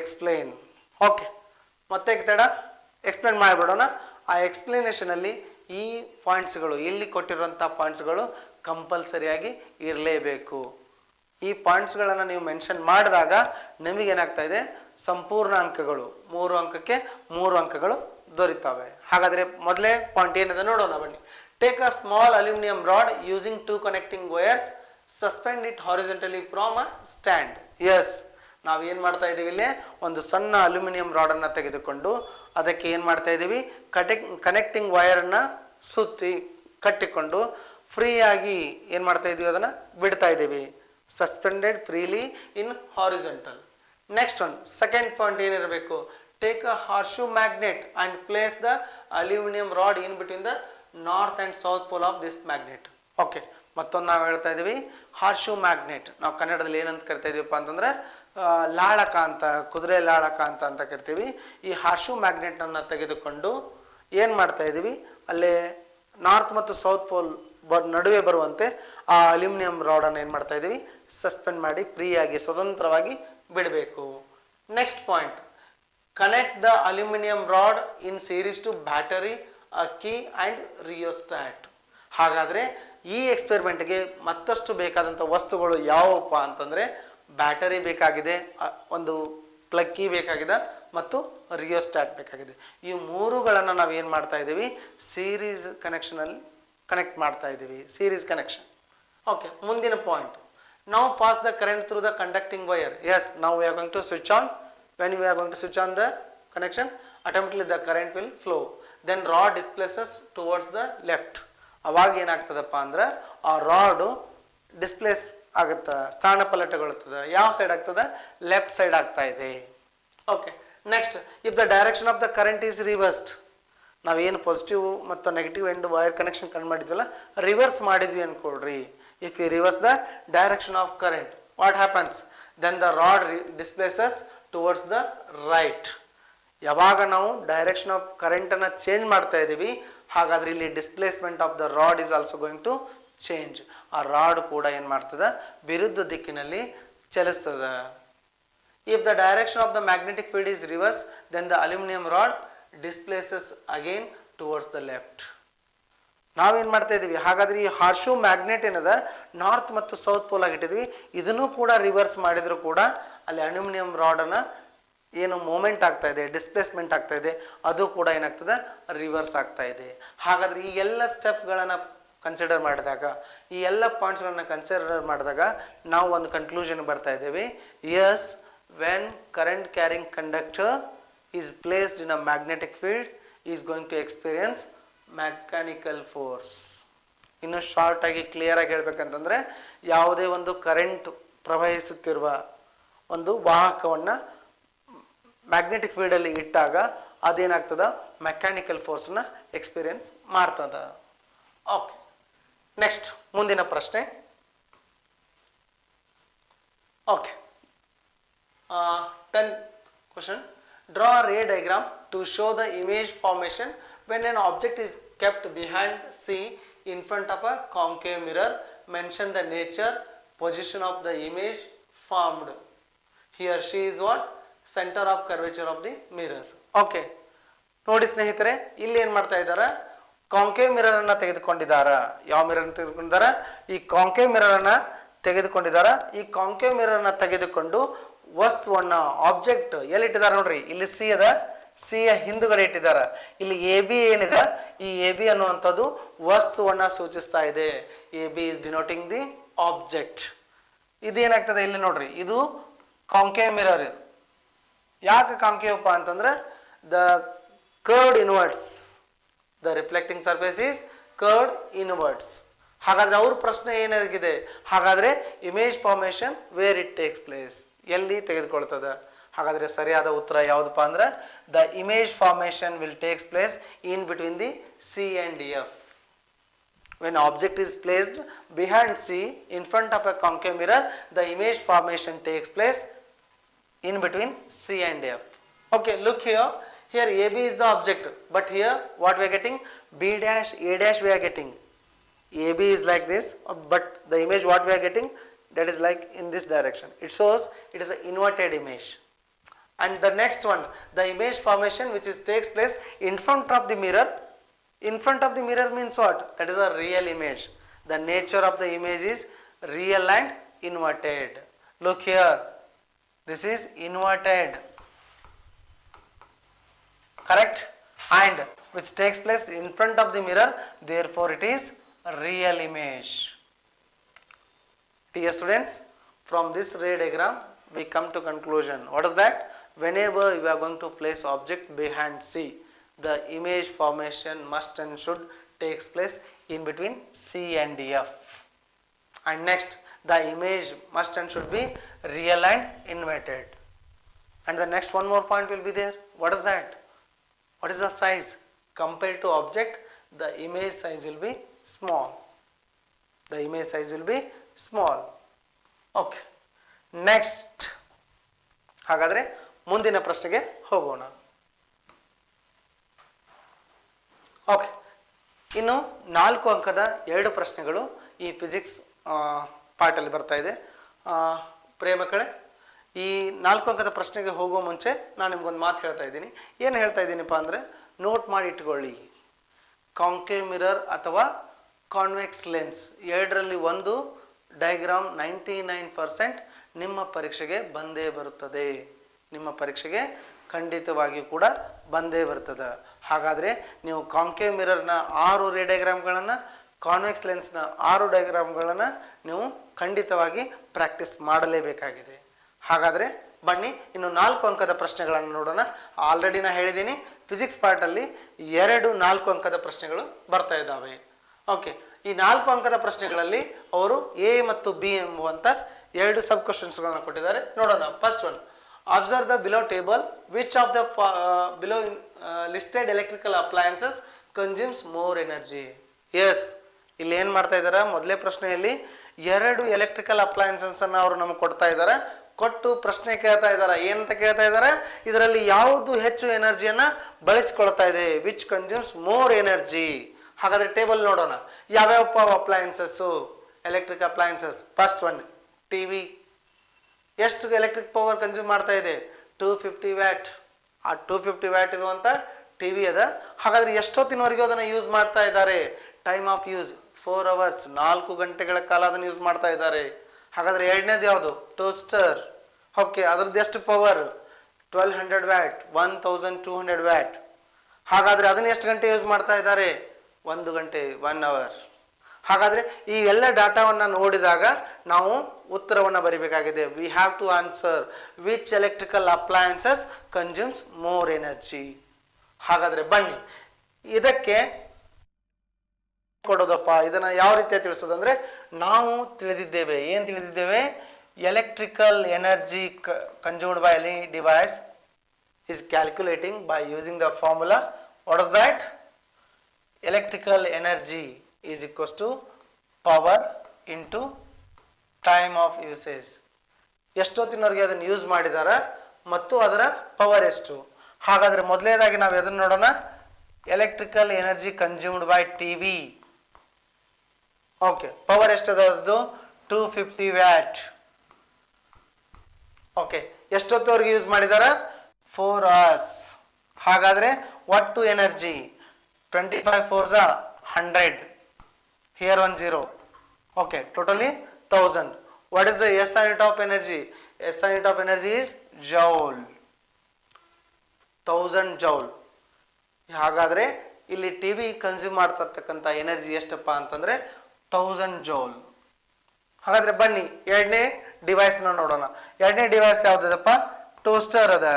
explain. Okay, ಮತ್ತೆ ತಡ explain ಮಾಡಿಬಿಡೋಣ. ಆ ಎಕ್ಸ್ಪ್ಲನೇಷನಲ್ಲಿ ಈ ಪಾಯಿಂಟ್ಸ್ಗಳು, ಇಲ್ಲಿ ಕೊಟ್ಟಿರುವಂಥ ಪಾಯಿಂಟ್ಸ್ಗಳು ಕಂಪಲ್ಸರಿಯಾಗಿ ಇರಲೇಬೇಕು. ಈ ಪಾಯಿಂಟ್ಸ್ಗಳನ್ನು ನೀವು ಮೆನ್ಷನ್ ಮಾಡಿದಾಗ ನಿಮಗೇನಾಗ್ತಾ ಇದೆ? ಸಂಪೂರ್ಣ ಅಂಕಗಳು, 3 ಅಂಕಕ್ಕೆ 3 ಅಂಕಗಳು ದೊರೀತವೆ. ಹಾಗಾದರೆ ಮೊದಲೇ ಪಾಯಿಂಟ್ ಏನಿದೆ ನೋಡೋಣ ಬನ್ನಿ. Take a small aluminium rod using 2 connecting wires, suspend it horizontally from a stand. Yes, ನಾವು ಏನು ಮಾಡ್ತಾ ಇದ್ದೀವಿ? ಇಲ್ಲಿ ಒಂದು ಸಣ್ಣ ಅಲ್ಯೂಮಿನಿಯಂ ರಾಡನ್ನು ತೆಗೆದುಕೊಂಡು ಅದಕ್ಕೆ ಏನು ಮಾಡ್ತಾ ಇದ್ದೀವಿ? ಕನೆಕ್ಟಿಂಗ್ ವೈರನ್ನು ಸುತ್ತಿ ಕಟ್ಟಿಕೊಂಡು ಫ್ರೀಯಾಗಿ ಏನು ಮಾಡ್ತಾ ಇದ್ದೀವಿ? ಅದನ್ನು ಬಿಡ್ತಾ ಇದ್ದೀವಿ. Suspended freely in horizontal. Next one, second point ಏನಿರಬೇಕು? Take a horseshoe magnet and place the aluminium rod in between the north and south pole of this magnet. Okay, ಮತ್ತೊಂದು ನಾವು ಹೇಳ್ತಾ ಇದ್ದೀವಿ ಹಾರ್ಶೂ ಮ್ಯಾಗ್ನೆಟ್. ನಾವು ಕನ್ನಡದಲ್ಲಿ ಏನಂತ ಕರಿತಾ ಇದೀವಪ್ಪ ಅಂತಂದರೆ ಲಾಳಕ ಅಂತ, ಕುದುರೆ ಲಾಳಕ ಅಂತ ಕರಿತೀವಿ. ಈ ಹಾರ್ಶೂ ಮ್ಯಾಗ್ನೆಟನ್ನು ತೆಗೆದುಕೊಂಡು ಏನು ಮಾಡ್ತಾ ಇದ್ದೀವಿ? ಅಲ್ಲೇ ನಾರ್ತ್ ಮತ್ತು ಸೌತ್ ಪೋಲ್ ನಡುವೆ ಬರುವಂತೆ ಆ ಅಲ್ಯೂಮಿನಿಯಂ ರಾಡನ್ನು ಏನು ಮಾಡ್ತಾ ಇದ್ದೀವಿ? ಸಸ್ಪೆಂಡ್ ಮಾಡಿ ಫ್ರೀಯಾಗಿ ಸ್ವತಂತ್ರವಾಗಿ ಬಿಡಬೇಕು. Next point, connect the aluminium rod in series to battery, a key and rheostat. ಹಾಗಾದರೆ ಈ ಎಕ್ಸ್ಪೆರಿಮೆಂಟ್ಗೆ ಮತ್ತಷ್ಟು ಬೇಕಾದಂಥ ವಸ್ತುಗಳು ಯಾವುವಪ್ಪ ಅಂತಂದರೆ ಬ್ಯಾಟರಿ ಬೇಕಾಗಿದೆ, ಒಂದು ಪ್ಲಗ್ ಕೀ ಬೇಕಾಗಿದೆ ಮತ್ತು ರಿಯೋಸ್ಟಾಟ್ ಬೇಕಾಗಿದೆ. ಈ ಮೂರುಗಳನ್ನು ನಾವು ಏನು ಮಾಡ್ತಾ ಇದ್ದೀವಿ, ಸೀರೀಸ್ ಕನೆಕ್ಷನಲ್ಲಿ ಕನೆಕ್ಟ್ ಮಾಡ್ತಾ ಇದ್ದೀವಿ, ಸೀರೀಸ್ ಕನೆಕ್ಷನ್. ಓಕೆ, ಮುಂದಿನ ಪಾಯಿಂಟ್, ನಾವು pass the current through the conducting wire. Yes, ನಾವು we are going to switch on. When we are going to switch on the connection, automatically the current will flow. Then rod displaces towards the left. ಅವಾಗ ಏನಾಗ್ತದಪ್ಪ ಅಂದ್ರೆ ಆ rod displays ಆಗುತ್ತೆ, ಸ್ಥಾನಪಲ್ಲಟಗೊಳ್ಳುತ್ತದೆ. ಯಾವ side ಆಗ್ತದೆ, left side ಆಗ್ತಾ ಇದೆ. Okay, next, if the direction of the current is reversed, ನಾವೇನು positive ಮತ್ತು ನೆಗೆಟಿವ್ ಎಂಡ್ ವೈರ್ ಕನೆಕ್ಷನ್ ಕಂಡು ಮಾಡಿದ್ವಲ್ಲ, ರಿವರ್ಸ್ ಮಾಡಿದ್ವಿ ಅನ್ಕೊಳ್ರಿ. If you reverse the direction of current, what happens, then the rod displaces towards the right. ಯಾವಾಗ ನಾವು direction of ಕರೆಂಟನ್ನು change ಮಾಡ್ತಾ ಇದ್ದೀವಿ, ಹಾಗಾದರೆ ಇಲ್ಲಿ displacement of the rod is also going to change. ಆ ರಾಡ್ ಕೂಡ ಏನು ಮಾಡ್ತದೆ, ವಿರುದ್ಧ ದಿಕ್ಕಿನಲ್ಲಿ ಚಲಿಸ್ತದೆ. If the direction of the magnetic field is reverse, then the aluminium rod displaces again towards the left. ನಾವೇನು ಮಾಡ್ತಾ ಇದ್ದೀವಿ, ಹಾಗಾದರೆ ಈ ಹಾರ್ಶು ಮ್ಯಾಗ್ನೆಟ್ ಏನದ ನಾರ್ತ್ ಮತ್ತು ಸೌತ್ ಪೋಲ್ ಆಗಿಟ್ಟಿದ್ವಿ, ಇದನ್ನು ಕೂಡ ರಿವರ್ಸ್ ಮಾಡಿದರೂ ಕೂಡ ಅಲ್ಲಿ ಅಲ್ಯೂಮಿನಿಯಂ ರಾಡನ್ನು ಏನು ಮೂಮೆಂಟ್ ಆಗ್ತಾ ಇದೆ, ಡಿಸ್ಪ್ಲೇಸ್ಮೆಂಟ್ ಆಗ್ತಾ ಇದೆ, ಅದು ಕೂಡ ಏನಾಗ್ತದೆ, ರಿವರ್ಸ್ ಆಗ್ತಾ ಇದೆ. ಹಾಗಾದರೆ ಈ ಎಲ್ಲ ಸ್ಟೆಪ್ಗಳನ್ನು ಕನ್ಸಿಡರ್ ಮಾಡಿದಾಗ, ಈ ಎಲ್ಲ ಪಾಯಿಂಟ್ಸ್ಗಳನ್ನು ಕನ್ಸಿಡರ್ ಮಾಡಿದಾಗ ನಾವು ಒಂದು ಕನ್ಕ್ಲೂಷನ್ ಬರ್ತಾ ಇದ್ದೇವೆ. Yes, when current carrying conductor is placed in a magnetic field is going to experience mechanical force. ಇನ್ನು ಶಾರ್ಟಾಗಿ ಕ್ಲಿಯರಾಗಿ ಹೇಳ್ಬೇಕಂತಂದರೆ, ಯಾವುದೇ ಒಂದು ಕರೆಂಟ್ ಪ್ರವಹಿಸುತ್ತಿರುವ ಒಂದು ವಾಹಕವನ್ನು ಮ್ಯಾಗ್ನೆಟಿಕ್ ಫೀಲ್ಡಲ್ಲಿ ಇಟ್ಟಾಗ ಅದೇನಾಗ್ತದ, ಮೆಕ್ಯಾನಿಕಲ್ ಫೋರ್ಸನ್ನ ಎಕ್ಸ್ಪೀರಿಯನ್ಸ್ ಮಾಡ್ತದ. ಓಕೆ, ನೆಕ್ಸ್ಟ್ ಮುಂದಿನ ಪ್ರಶ್ನೆ. Okay, 10th question, draw a ray diagram to show the image formation when an object is kept behind C in front of a concave mirror. Mention the nature, position of the image formed. Here she is what? Center of curvature of the mirror. Okay, ನೋಡಿ ಸ್ನೇಹಿತರೆ, ಇಲ್ಲಿ ಏನು ಮಾಡ್ತಾ ಇದ್ದಾರೆ, concave mirror ಅನ್ನ ತೆಗೆದುಕೊಂಡಿದ್ದಾರ. ಯಾವ mirror ತೆಗೆದುಕೊಂಡಿದ್ದಾರೆ, ಈ ಕಾಂಕೇವ್ ಮಿರರ್ ಅನ್ನ ತೆಗೆದುಕೊಂಡಿದ್ದಾರ. ಈ ಕಾಂಕೇವ್ ಮಿರರ್ ಅನ್ನ ತೆಗೆದುಕೊಂಡು ವಸ್ತುವನ್ನ, ಆಬ್ಜೆಕ್ಟ್ ಎಲ್ಲಿ ಇಟ್ಟಿದ್ದಾರೆ ನೋಡ್ರಿ, ಇಲ್ಲಿ ಸಿ ಅದ, ಸಿ ಯ ಹಿಂದುಗಡೆ ಇಟ್ಟಿದ್ದಾರೆ. ಇಲ್ಲಿ ಎ ಬಿ ಏನಿದೆ, ಈ ಎ ಬಿ ಅನ್ನುವಂಥದ್ದು ವಸ್ತುವನ್ನ ಸೂಚಿಸ್ತಾ ಇದೆ. A B is denoting the object. ಇದೇನಾಗ್ತದೆ ಇಲ್ಲಿ ನೋಡ್ರಿ, ಇದು ಕಾಂಕೇವ್ ಮಿರರ್. ಯಾಕೆ ಕಾಂಕೇವಪ್ಪ ಅಂತಂದ್ರೆ the curved inwards, the reflecting surface is curved inwards. ಹಾಗಾದ್ರೆ ಅವ್ರ ಪ್ರಶ್ನೆ ಏನಾಗಿದೆ, ಹಾಗಾದ್ರೆ image formation where it takes place, ಎಲ್ಲಿ ತೆಗೆದುಕೊಳ್ತದೆ. ಹಾಗಾದ್ರೆ ಸರಿಯಾದ ಉತ್ತರ ಯಾವುದಪ್ಪ ಅಂದ್ರೆ the image formation will takes place in between the C and F. When object is placed behind C in front of a concave mirror, the image formation takes place in between C and F. Okay, look here. Here AB is the object, but here what we are getting, B dash, A dash we are getting. AB is like this, but the image what we are getting, that is like in this direction. It shows it is an inverted image. And the next one, the image formation which is takes place in front of the mirror. In front of the mirror means what? That is a real image. The nature of the image is real and inverted. Look here, this is inverted, correct? And which takes place in front of the mirror, therefore it is a real image. Dear students, from this ray diagram we come to conclusion. What is that? Whenever you are going to place object behind C, the image formation must and should takes place in between C and F. And next, the image must and should be real and inverted. And the next one more point will be there. What is that? What is the size? Compared to object, the image size will be small. The image size will be small. Okay. Next, ಹಾಗಾದರೆ ಮುಂದಿನ ಪ್ರಶ್ನೆಗೆ ಹೋಗೋಣ. Okay, ಇನ್ನು 4 ಅಂಕದ 2 ಪ್ರಶ್ನೆಗಳು ಈ physics ಪಾರ್ಟಲ್ಲಿ ಬರ್ತಾ ಇದೆ. ಪ್ರಿಯ ಮಕ್ಕಳೇ, ಈ 4 ಅಂಕದ ಪ್ರಶ್ನೆಗೆ ಹೋಗೋ ಮುಂಚೆ ನಾನು ನಿಮ್ಗೊಂದು ಮಾತು ಹೇಳ್ತಾ ಇದ್ದೀನಿ. ಏನು ಹೇಳ್ತಾ ಇದ್ದೀನಿಪ್ಪ ಅಂದರೆ ನೋಟ್ ಮಾಡಿ ಇಟ್ಕೊಳ್ಳಿ. ಕಾಂಕೇವ್ ಮಿರರ್ ಅಥವಾ ಕಾನ್ವೆಕ್ಸ್ ಲೆನ್ಸ್ ಎರಡರಲ್ಲಿ ಒಂದು ಡಯಾಗ್ರಾಮ್ 99% ನಿಮ್ಮ ಪರೀಕ್ಷೆಗೆ ಬಂದೇ ಬರುತ್ತದೆ. ನಿಮ್ಮ ಪರೀಕ್ಷೆಗೆ ಖಂಡಿತವಾಗಿಯೂ ಕೂಡ ಬಂದೇ ಬರ್ತದೆ. ಹಾಗಾದರೆ ನೀವು ಕಾಂಕೇವ್ ಮಿರರ್ನ 6 ರೇ ಡಯಾಗ್ರಾಮ್ಗಳನ್ನು, ಕಾನ್ವೆಕ್ಸ್ ಲೆನ್ಸ್ನ 6 ಡಯಾಗ್ರಾಮ್ಗಳನ್ನು ನೀವು ಖಂಡಿತವಾಗಿ ಪ್ರಾಕ್ಟೀಸ್ ಮಾಡಲೇಬೇಕಾಗಿದೆ. ಹಾಗಾದರೆ ಬನ್ನಿ ಇನ್ನು 4 ಅಂಕದ ಪ್ರಶ್ನೆಗಳನ್ನು ನೋಡೋಣ. ಆಲ್ರೆಡಿ ನಾನು ಹೇಳಿದ್ದೀನಿ, ಫಿಸಿಕ್ಸ್ ಪಾರ್ಟಲ್ಲಿ 2 4 ಅಂಕದ ಪ್ರಶ್ನೆಗಳು ಬರ್ತಾ ಇದ್ದಾವೆ. ಓಕೆ, ಈ 4 ಅಂಕದ ಪ್ರಶ್ನೆಗಳಲ್ಲಿ ಅವರು ಎ ಮತ್ತು ಬಿ ಎಂಬುವಂಥ 2 ಸಬ್ ಕ್ವಶನ್ಸ್ಗಳನ್ನ ಕೊಟ್ಟಿದ್ದಾರೆ. ನೋಡೋಣ. First one, observe the below table which of the below listed electrical appliances consumes more energy. Yes, ಇಲ್ಲಿ ಏನು ಮಾಡ್ತಾ ಇದ್ದಾರೆ, ಮೊದಲೇ ಪ್ರಶ್ನೆಯಲ್ಲಿ 2 ಎಲೆಕ್ಟ್ರಿಕಲ್ ಅಪ್ಲಯನ್ಸಸ್ ಅನ್ನು ಅವರು ನಮಗೆ ಕೊಡ್ತಾ ಇದ್ದಾರೆ. ಕೊಟ್ಟು ಪ್ರಶ್ನೆ ಕೇಳ್ತಾ ಇದ್ದಾರೆ. ಏನಂತ ಕೇಳ್ತಾ ಇದ್ದಾರೆ, ಇದರಲ್ಲಿ ಯಾವುದು ಹೆಚ್ಚು ಎನರ್ಜಿಯನ್ನು ಬಳಸಿಕೊಳ್ತಾ ಇದೆ, ವಿಚ್ ಕನ್ಸ್ಯೂಮ್ಸ್ ಮೋರ್ ಎನರ್ಜಿ. ಹಾಗಾದರೆ ಟೇಬಲ್ ನೋಡೋಣ. ಯಾವ್ಯಾವ ಅಪ್ಲಯನ್ಸಸ್ಸು, electric appliances. First one TV. ಎಷ್ಟು ಎಲೆಕ್ಟ್ರಿಕ್ ಪವರ್ ಕನ್ಸ್ಯೂಮ್ ಮಾಡ್ತಾ ಇದೆ? 250 ವ್ಯಾಟ್. ಆ 250 ವ್ಯಾಟ್ ಇರುವಂಥ ಟಿವಿ ಅದ. ಹಾಗಾದರೆ ಎಷ್ಟೊತ್ತಿನವರೆಗೂ ಅದನ್ನು ಯೂಸ್ ಮಾಡ್ತಾ ಇದ್ದಾರೆ? ಟೈಮ್ ಆಫ್ ಯೂಸ್ 4 hours, 4 ಗಂಟೆಗಳ ಕಾಲ ಅದನ್ನು ಯೂಸ್ ಮಾಡ್ತಾ ಇದ್ದಾರೆ. ಹಾಗಾದರೆ ಎರಡನೇದು ಯಾವುದು? ಟೋಸ್ಟರ್. ಓಕೆ, ಅದರದ್ದು ಎಷ್ಟು ಪವರ್? 1200 watt, 1200 watt. ಹಾಗಾದರೆ ಅದನ್ನು ಎಷ್ಟು ಗಂಟೆ ಯೂಸ್ ಮಾಡ್ತಾ ಇದ್ದಾರೆ? 1 ಗಂಟೆ, 1 hour. ಹಾಗಾದರೆ ಈ ಎಲ್ಲ ಡಾಟಾವನ್ನು ನೋಡಿದಾಗ ನಾವು ಉತ್ತರವನ್ನು ಬರೀಬೇಕಾಗಿದೆ. We have to answer which electrical appliances consumes more energy. ಹಾಗಾದರೆ ಬನ್ನಿ ಇದಕ್ಕೆ ಕೊಡೋದಪ್ಪ. ಇದನ್ನು ಯಾವ ರೀತಿ ತಿಳಿಸೋದು ಅಂದರೆ, ನಾವು ತಿಳಿದಿದ್ದೇವೆ. ಏನು ತಿಳಿದಿದ್ದೇವೆ? Electrical energy consumed by any device is calculating by using the formula. What is that? Electrical energy is equals to power into time of usage. ಎಷ್ಟೊತ್ತಿನವರೆಗೆ ಅದನ್ನು ಯೂಸ್ ಮಾಡಿದಾರ ಮತ್ತು ಅದರ ಪವರ್ ಎಷ್ಟು. ಹಾಗಾದರೆ ಮೊದಲನೇದಾಗಿ ನಾವು ಎದನ್ನು ನೋಡೋಣ? Electrical energy consumed by TV. Okay, power ಎಷ್ಟದದ್ದು? 250 ವ್ಯಾಟ್. ಓಕೆ, ಎಷ್ಟೊತ್ತವರೆಗೆ ಯೂಸ್ ಮಾಡಿದಾರ? 4 hours. ಹಾಗಾದರೆ ಒಟ್ಟು energy 25 4s 100. Here 1 0. Okay, totally 1000. What is the SI unit of energy? SI unit of energy is joule. 1000 joule. ಹಾಗಾದರೆ ಇಲ್ಲಿ ಟಿವಿ ಕನ್ಸ್ಯೂಮ್ ಮಾಡ್ತಕ್ಕಂಥ energy ಎಷ್ಟಪ್ಪ ಅಂತಂದರೆ 1000 joule. ಹಾಗಾದರೆ ಬನ್ನಿ ಎರಡನೇ ಡಿವೈಸ್ನ ನೋಡೋಣ. ಎರಡನೇ ಡಿವೈಸ್ ಯಾವುದಪ್ಪ? ಟೋಸ್ಟರ್ ಅದ.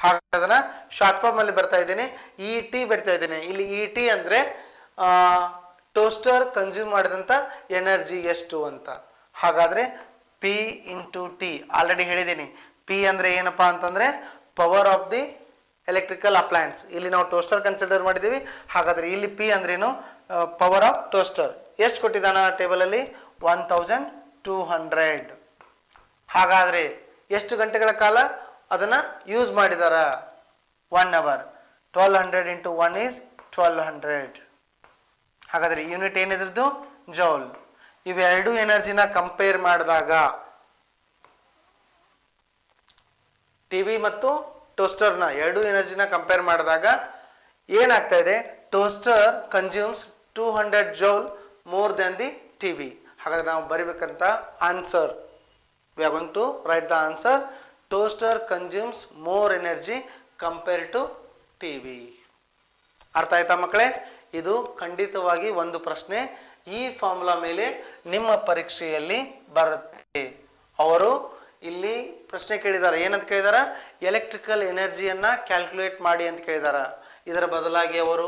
ಹಾಗಾದ್ರೆ ಅದನ್ನ ಶಾರ್ಟ್ ಫಾರ್ಮ್ ಅಲ್ಲಿ ಬರ್ತಾ ಇದ್ದೀನಿ, ಇ ಟಿ ಬರ್ತಾ ಇದ್ದೀನಿ. ಇಲ್ಲಿ ಇ ಟಿ ಅಂದರೆ ಟೋಸ್ಟರ್ ಕನ್ಸ್ಯೂಮ್ ಮಾಡಿದಂಥ ಎನರ್ಜಿ ಎಷ್ಟು ಅಂತ. ಹಾಗಾದರೆ ಪಿ ಇಂಟು ಟಿ ಆಲ್ರೆಡಿ ಹೇಳಿದ್ದೀನಿ. ಪಿ ಅಂದರೆ ಏನಪ್ಪ ಅಂತಂದರೆ power of the electrical appliances. ಇಲ್ಲಿ ನಾವು ಟೋಸ್ಟರ್ ಕನ್ಸಿಡರ್ ಮಾಡಿದ್ದೀವಿ. ಹಾಗಾದರೆ ಇಲ್ಲಿ ಪಿ ಅಂದ್ರೇನು? Power of toaster. ಎಷ್ಟು ಕೊಟ್ಟಿದ್ದಾನ ಟೇಬಲಲ್ಲಿ? 1200. ಹಾಗಾದರೆ ಎಷ್ಟು ಗಂಟೆಗಳ ಕಾಲ ಅದನ್ನು ಯೂಸ್ ಮಾಡಿದಾರ? 1 hour. 1200 into 1 is 1200. ಹಾಗಾದರೆ ಯೂನಿಟ್ ಏನಿದ್ರದ್ದು? ಜೌಲ್. ಇವೆರಡು ಎನರ್ಜಿನ ಕಂಪೇರ್ ಮಾಡಿದಾಗ, ಟಿವಿ ಮತ್ತು ಟೋಸ್ಟರ್ನ ಎರಡು ಎನರ್ಜಿನ ಕಂಪೇರ್ ಮಾಡಿದಾಗ ಏನಾಗ್ತಾ ಇದೆ? Toaster consumes 200 joule more than the TV. ಹಾಗಾದರೆ ನಾವು ಬರಿಬೇಕಂತ answer, we are going to write the answer. Toaster consumes more energy compared to TV. ಅರ್ಥ ಆಯ್ತಾ ಮಕ್ಕಳೇ? ಇದು ಖಂಡಿತವಾಗಿ ಒಂದು ಪ್ರಶ್ನೆ ಈ ಫಾರ್ಮುಲಾ ಮೇಲೆ ನಿಮ್ಮ ಪರೀಕ್ಷೆಯಲ್ಲಿ ಬರುತ್ತೆ. ಅವರು ಇಲ್ಲಿ ಪ್ರಶ್ನೆ ಕೇಳಿದ್ದಾರೆ. ಏನಂತ ಕೇಳಿದಾರ? ಎಲೆಕ್ಟ್ರಿಕಲ್ ಎನರ್ಜಿಯನ್ನು ಕ್ಯಾಲ್ಕುಲೇಟ್ ಮಾಡಿ ಅಂತ ಕೇಳಿದಾರ. ಇದರ ಬದಲಾಗಿ ಅವರು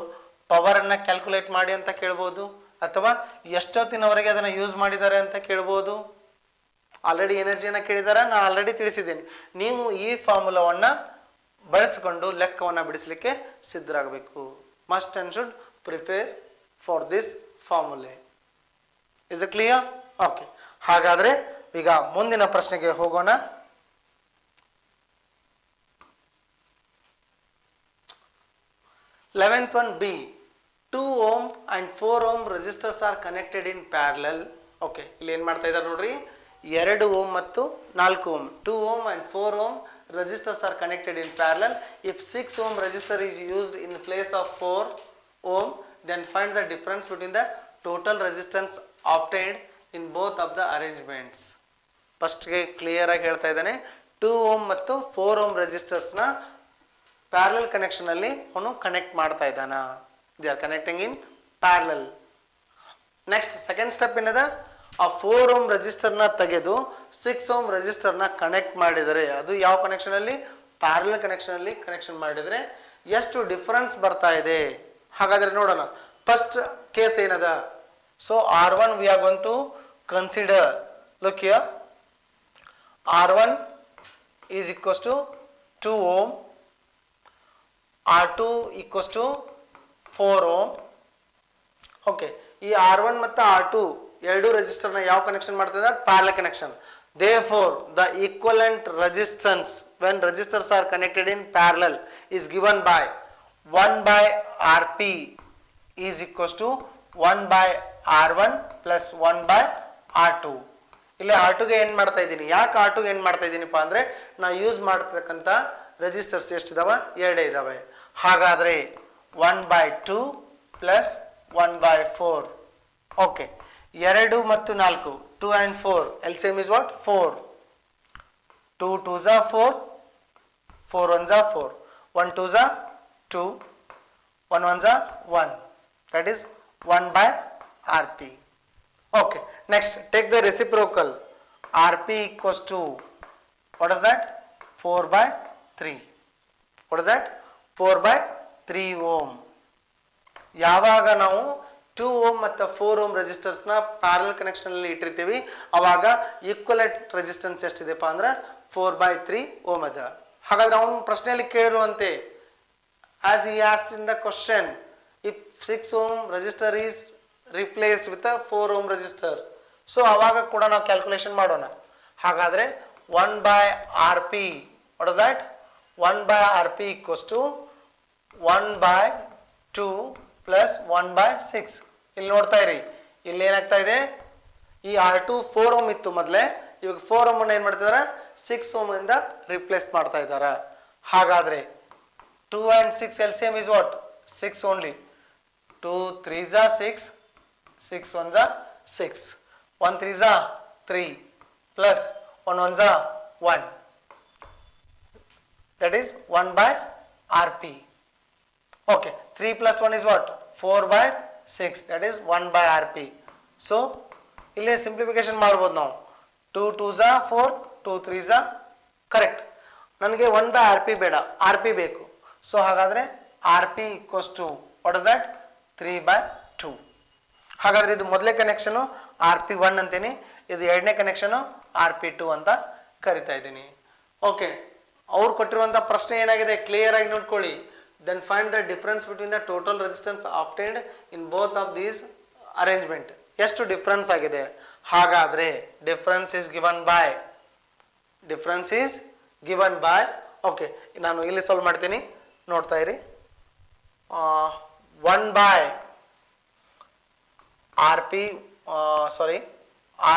ಪವರನ್ನು ಕ್ಯಾಲ್ಕುಲೇಟ್ ಮಾಡಿ ಅಂತ ಕೇಳ್ಬೋದು, ಅಥವಾ ಎಷ್ಟೊತ್ತಿನವರೆಗೆ ಅದನ್ನು ಯೂಸ್ ಮಾಡಿದ್ದಾರೆ ಅಂತ ಕೇಳ್ಬೋದು. ಆಲ್ರೆಡಿ ಎನರ್ಜಿಯನ್ನು ಕೇಳಿದಾರ, ನಾನು ಆಲ್ರೆಡಿ ತಿಳಿಸಿದ್ದೇನೆ. ನೀವು ಈ ಫಾರ್ಮುಲಾವನ್ನು ಬಳಸಿಕೊಂಡು ಲೆಕ್ಕವನ್ನು ಬಿಡಿಸಲಿಕ್ಕೆ ಸಿದ್ಧರಾಗಬೇಕು. Must and should prepare for this formula. Is it clear? Okay, ಹಾಗಾದರೆ ಈಗ ಮುಂದಿನ ಪ್ರಶ್ನೆಗೆ ಹೋಗೋಣ. 11th one B. 2 ohm and 4 ohm resistors are connected in parallel. Okay, ಇಲ್ಲಿ ಏನು ಮಾಡ್ತಾ ಇದ್ದಾರೆ ನೋಡ್ರಿ, 2 ಓಮ್ ಮತ್ತು 4 ohm 2 ohm and 4 ohm resistors are connected in parallel. If 6 ohm resistor is used in place of 4 ohm, then find the difference between the total resistance obtained in both of the arrangements. First ಗೆ clear ಆಗಿ ಹೇಳ್ತಾ ಇದ್ದಾನೆ. 2 ohm ಮತ್ತು 4 ohm resistors ನ parallel connection ಅಲ್ಲಿ ಅವನು connect ಮಾಡ್ತಾ ಇದ್ದಾನ. They are connecting in parallel. Next second step ಏನದ, ಆ 4 ಓಮ್ ರೆಸಿಸ್ಟರ್ ನ ತೆಗೆದು 6 ಓಮ್ ರೆಸಿಸ್ಟರ್ ನ ಕನೆಕ್ಟ್ ಮಾಡಿದರೆ, ಅದು ಯಾವ ಕನೆಕ್ಷನ್ ಅಲ್ಲಿ, ಪ್ಯಾರಲಲ್ ಕನೆಕ್ಷನ್ ಅಲ್ಲಿ ಕನೆಕ್ಷನ್ ಮಾಡಿದರೆ ಎಷ್ಟು ಡಿಫರೆನ್ಸ್ ಬರ್ತಾ ಇದೆ. ಹಾಗಾದ್ರೆ ನೋಡೋಣ. ಫಸ್ಟ್ ಕೇಸ್ ಏನದ, so R1 we are going to consider. Look here, R1 is equals to 2 ohm, R2 equals to 4 ohm. Okay, ಈ R1 ಮತ್ತು R2 ಎರಡು ರೆಸಿಸ್ಟರ್ ನ ಯಾವ ಕನೆಕ್ಷನ್ ಮಾಡ್ತಾ, parallel connection. Therefore the equivalent resistance when resistors are connected in parallel is given by 1 by Rp is equals to 1 by R1 plus 1 by R2. ಇಲ್ಲಿ R2 ಗೆ ಏನು ಮಾಡ್ತಾ ಇದ್ದೀನಿ, ಯಾಕೆ R2 ಗೆ ಏನು ಮಾಡ್ತಾ ಇದ್ದೀನಿಪ್ಪ ಅಂದರೆ, ನಾ ಯೂಸ್ ಮಾಡ್ತಕ್ಕಂಥ ರೆಸಿಸ್ಟರ್ಸ್ ಎಷ್ಟಿದಾವೆ, ಎರಡೇ ಇದಾವೆ. ಹಾಗಾದರೆ 1 by 2 ಪ್ಲಸ್ 1 by 4. ಓಕೆ, 2 ಮತ್ತು 4 2 and 4 LCM is what, 4. 2 2s are 4, 4 1s are 4, 1 2s are 2, 1 1s are 1. That is 1 by Rp. Okay, next take the reciprocal. Rp equals to, what is that, 4 by 3. What is that, 4 by 3 ohm. ಯಾವಾಗ ನಾವು 2 ohm ಮತ್ತು 4 ohm resistors ನ parallel connection ಅಲ್ಲಿ ಇಟ್ಟಿರ್ತೀವಿ, ಅವಾಗ equivalent resistance ಎಷ್ಟಿದೆಪ್ಪ ಅಂದ್ರೆ 4 by 3 ohm ಅದ. ಹಾಗಾದ್ರೆ ಅವನು ಪ್ರಶ್ನೆಯಲ್ಲಿ ಕೇಳಿರುವಂತೆ, as he asked in the question, if 6 ohm resistor is replaced with a 4 ohm resistors, so ಅವಾಗ ಕೂಡ ನಾವು ಕ್ಯಾಲ್ಕುಲೇಷನ್ ಮಾಡೋಣ. ಹಾಗಾದ್ರೆ 1 by Rp, what is that, 1 by Rp equals to 1 by 2 plus 1 by 6. ಇಲ್ಲಿ ನೋಡ್ತಾ ಇರಿ, ಇಲ್ಲಿ ಏನಾಗ್ತಾ ಇದೆ, ಈ R2 4 ಓಮ್ ಇತ್ತು ಮೊದಲೇ, ಇವಾಗ 4 ಓಮ್ ಏನು ಮಾಡ್ತಿದಾರೆ, 6 ಓಮ್ ಇಂದ ರಿಪ್ಲೇಸ್ ಮಾಡ್ತಾ ಇದ್ದಾರೆ. ಹಾಗಾದ್ರೆ 2 and 6 LCM is what, 6 only. 2 3s are 6, 6 1s are 6, 1 3s are 3 plus 1 1s are 1. That is 1 by Rp. Okay, 3 plus 1 is what, 4 by 6, that is 1 by Rp. So ಇಲ್ಲಿ simplification ಮಾಡ್ಬೋದು ನಾವು. 2 2s are 4, 2 3s are correct. ನನಗೆ 1 by Rp ಬೇಡ, Rp ಬೇಕು. So ಹಾಗಾದರೆ Rp equals to, what is that, 3 by 2. ಹಾಗಾದರೆ ಇದು ಮೊದಲೇ ಕನೆಕ್ಷನು Rp1 ಅಂತೀನಿ, ಇದು ಎರಡನೇ ಕನೆಕ್ಷನು Rp2 ಅಂತ ಕರಿತಾ ಇದ್ದೀನಿ. ಓಕೆ, ಅವ್ರು ಕೊಟ್ಟಿರುವಂಥ ಪ್ರಶ್ನೆ ಏನಾಗಿದೆ ಕ್ಲಿಯರ್ ಆಗಿ ನೋಡ್ಕೊಳ್ಳಿ. Then find the difference between the total resistance obtained in both of these arrangement. ಎಷ್ಟು ಡಿಫ್ರೆನ್ಸ್ ಆಗಿದೆ. ಹಾಗಾದರೆ difference is given bye okay, ನಾನು ಇಲ್ಲಿ ಸಾಲ್ವ್ ಮಾಡ್ತೀನಿ, ನೋಡ್ತಾ ಇರಿ. 1 by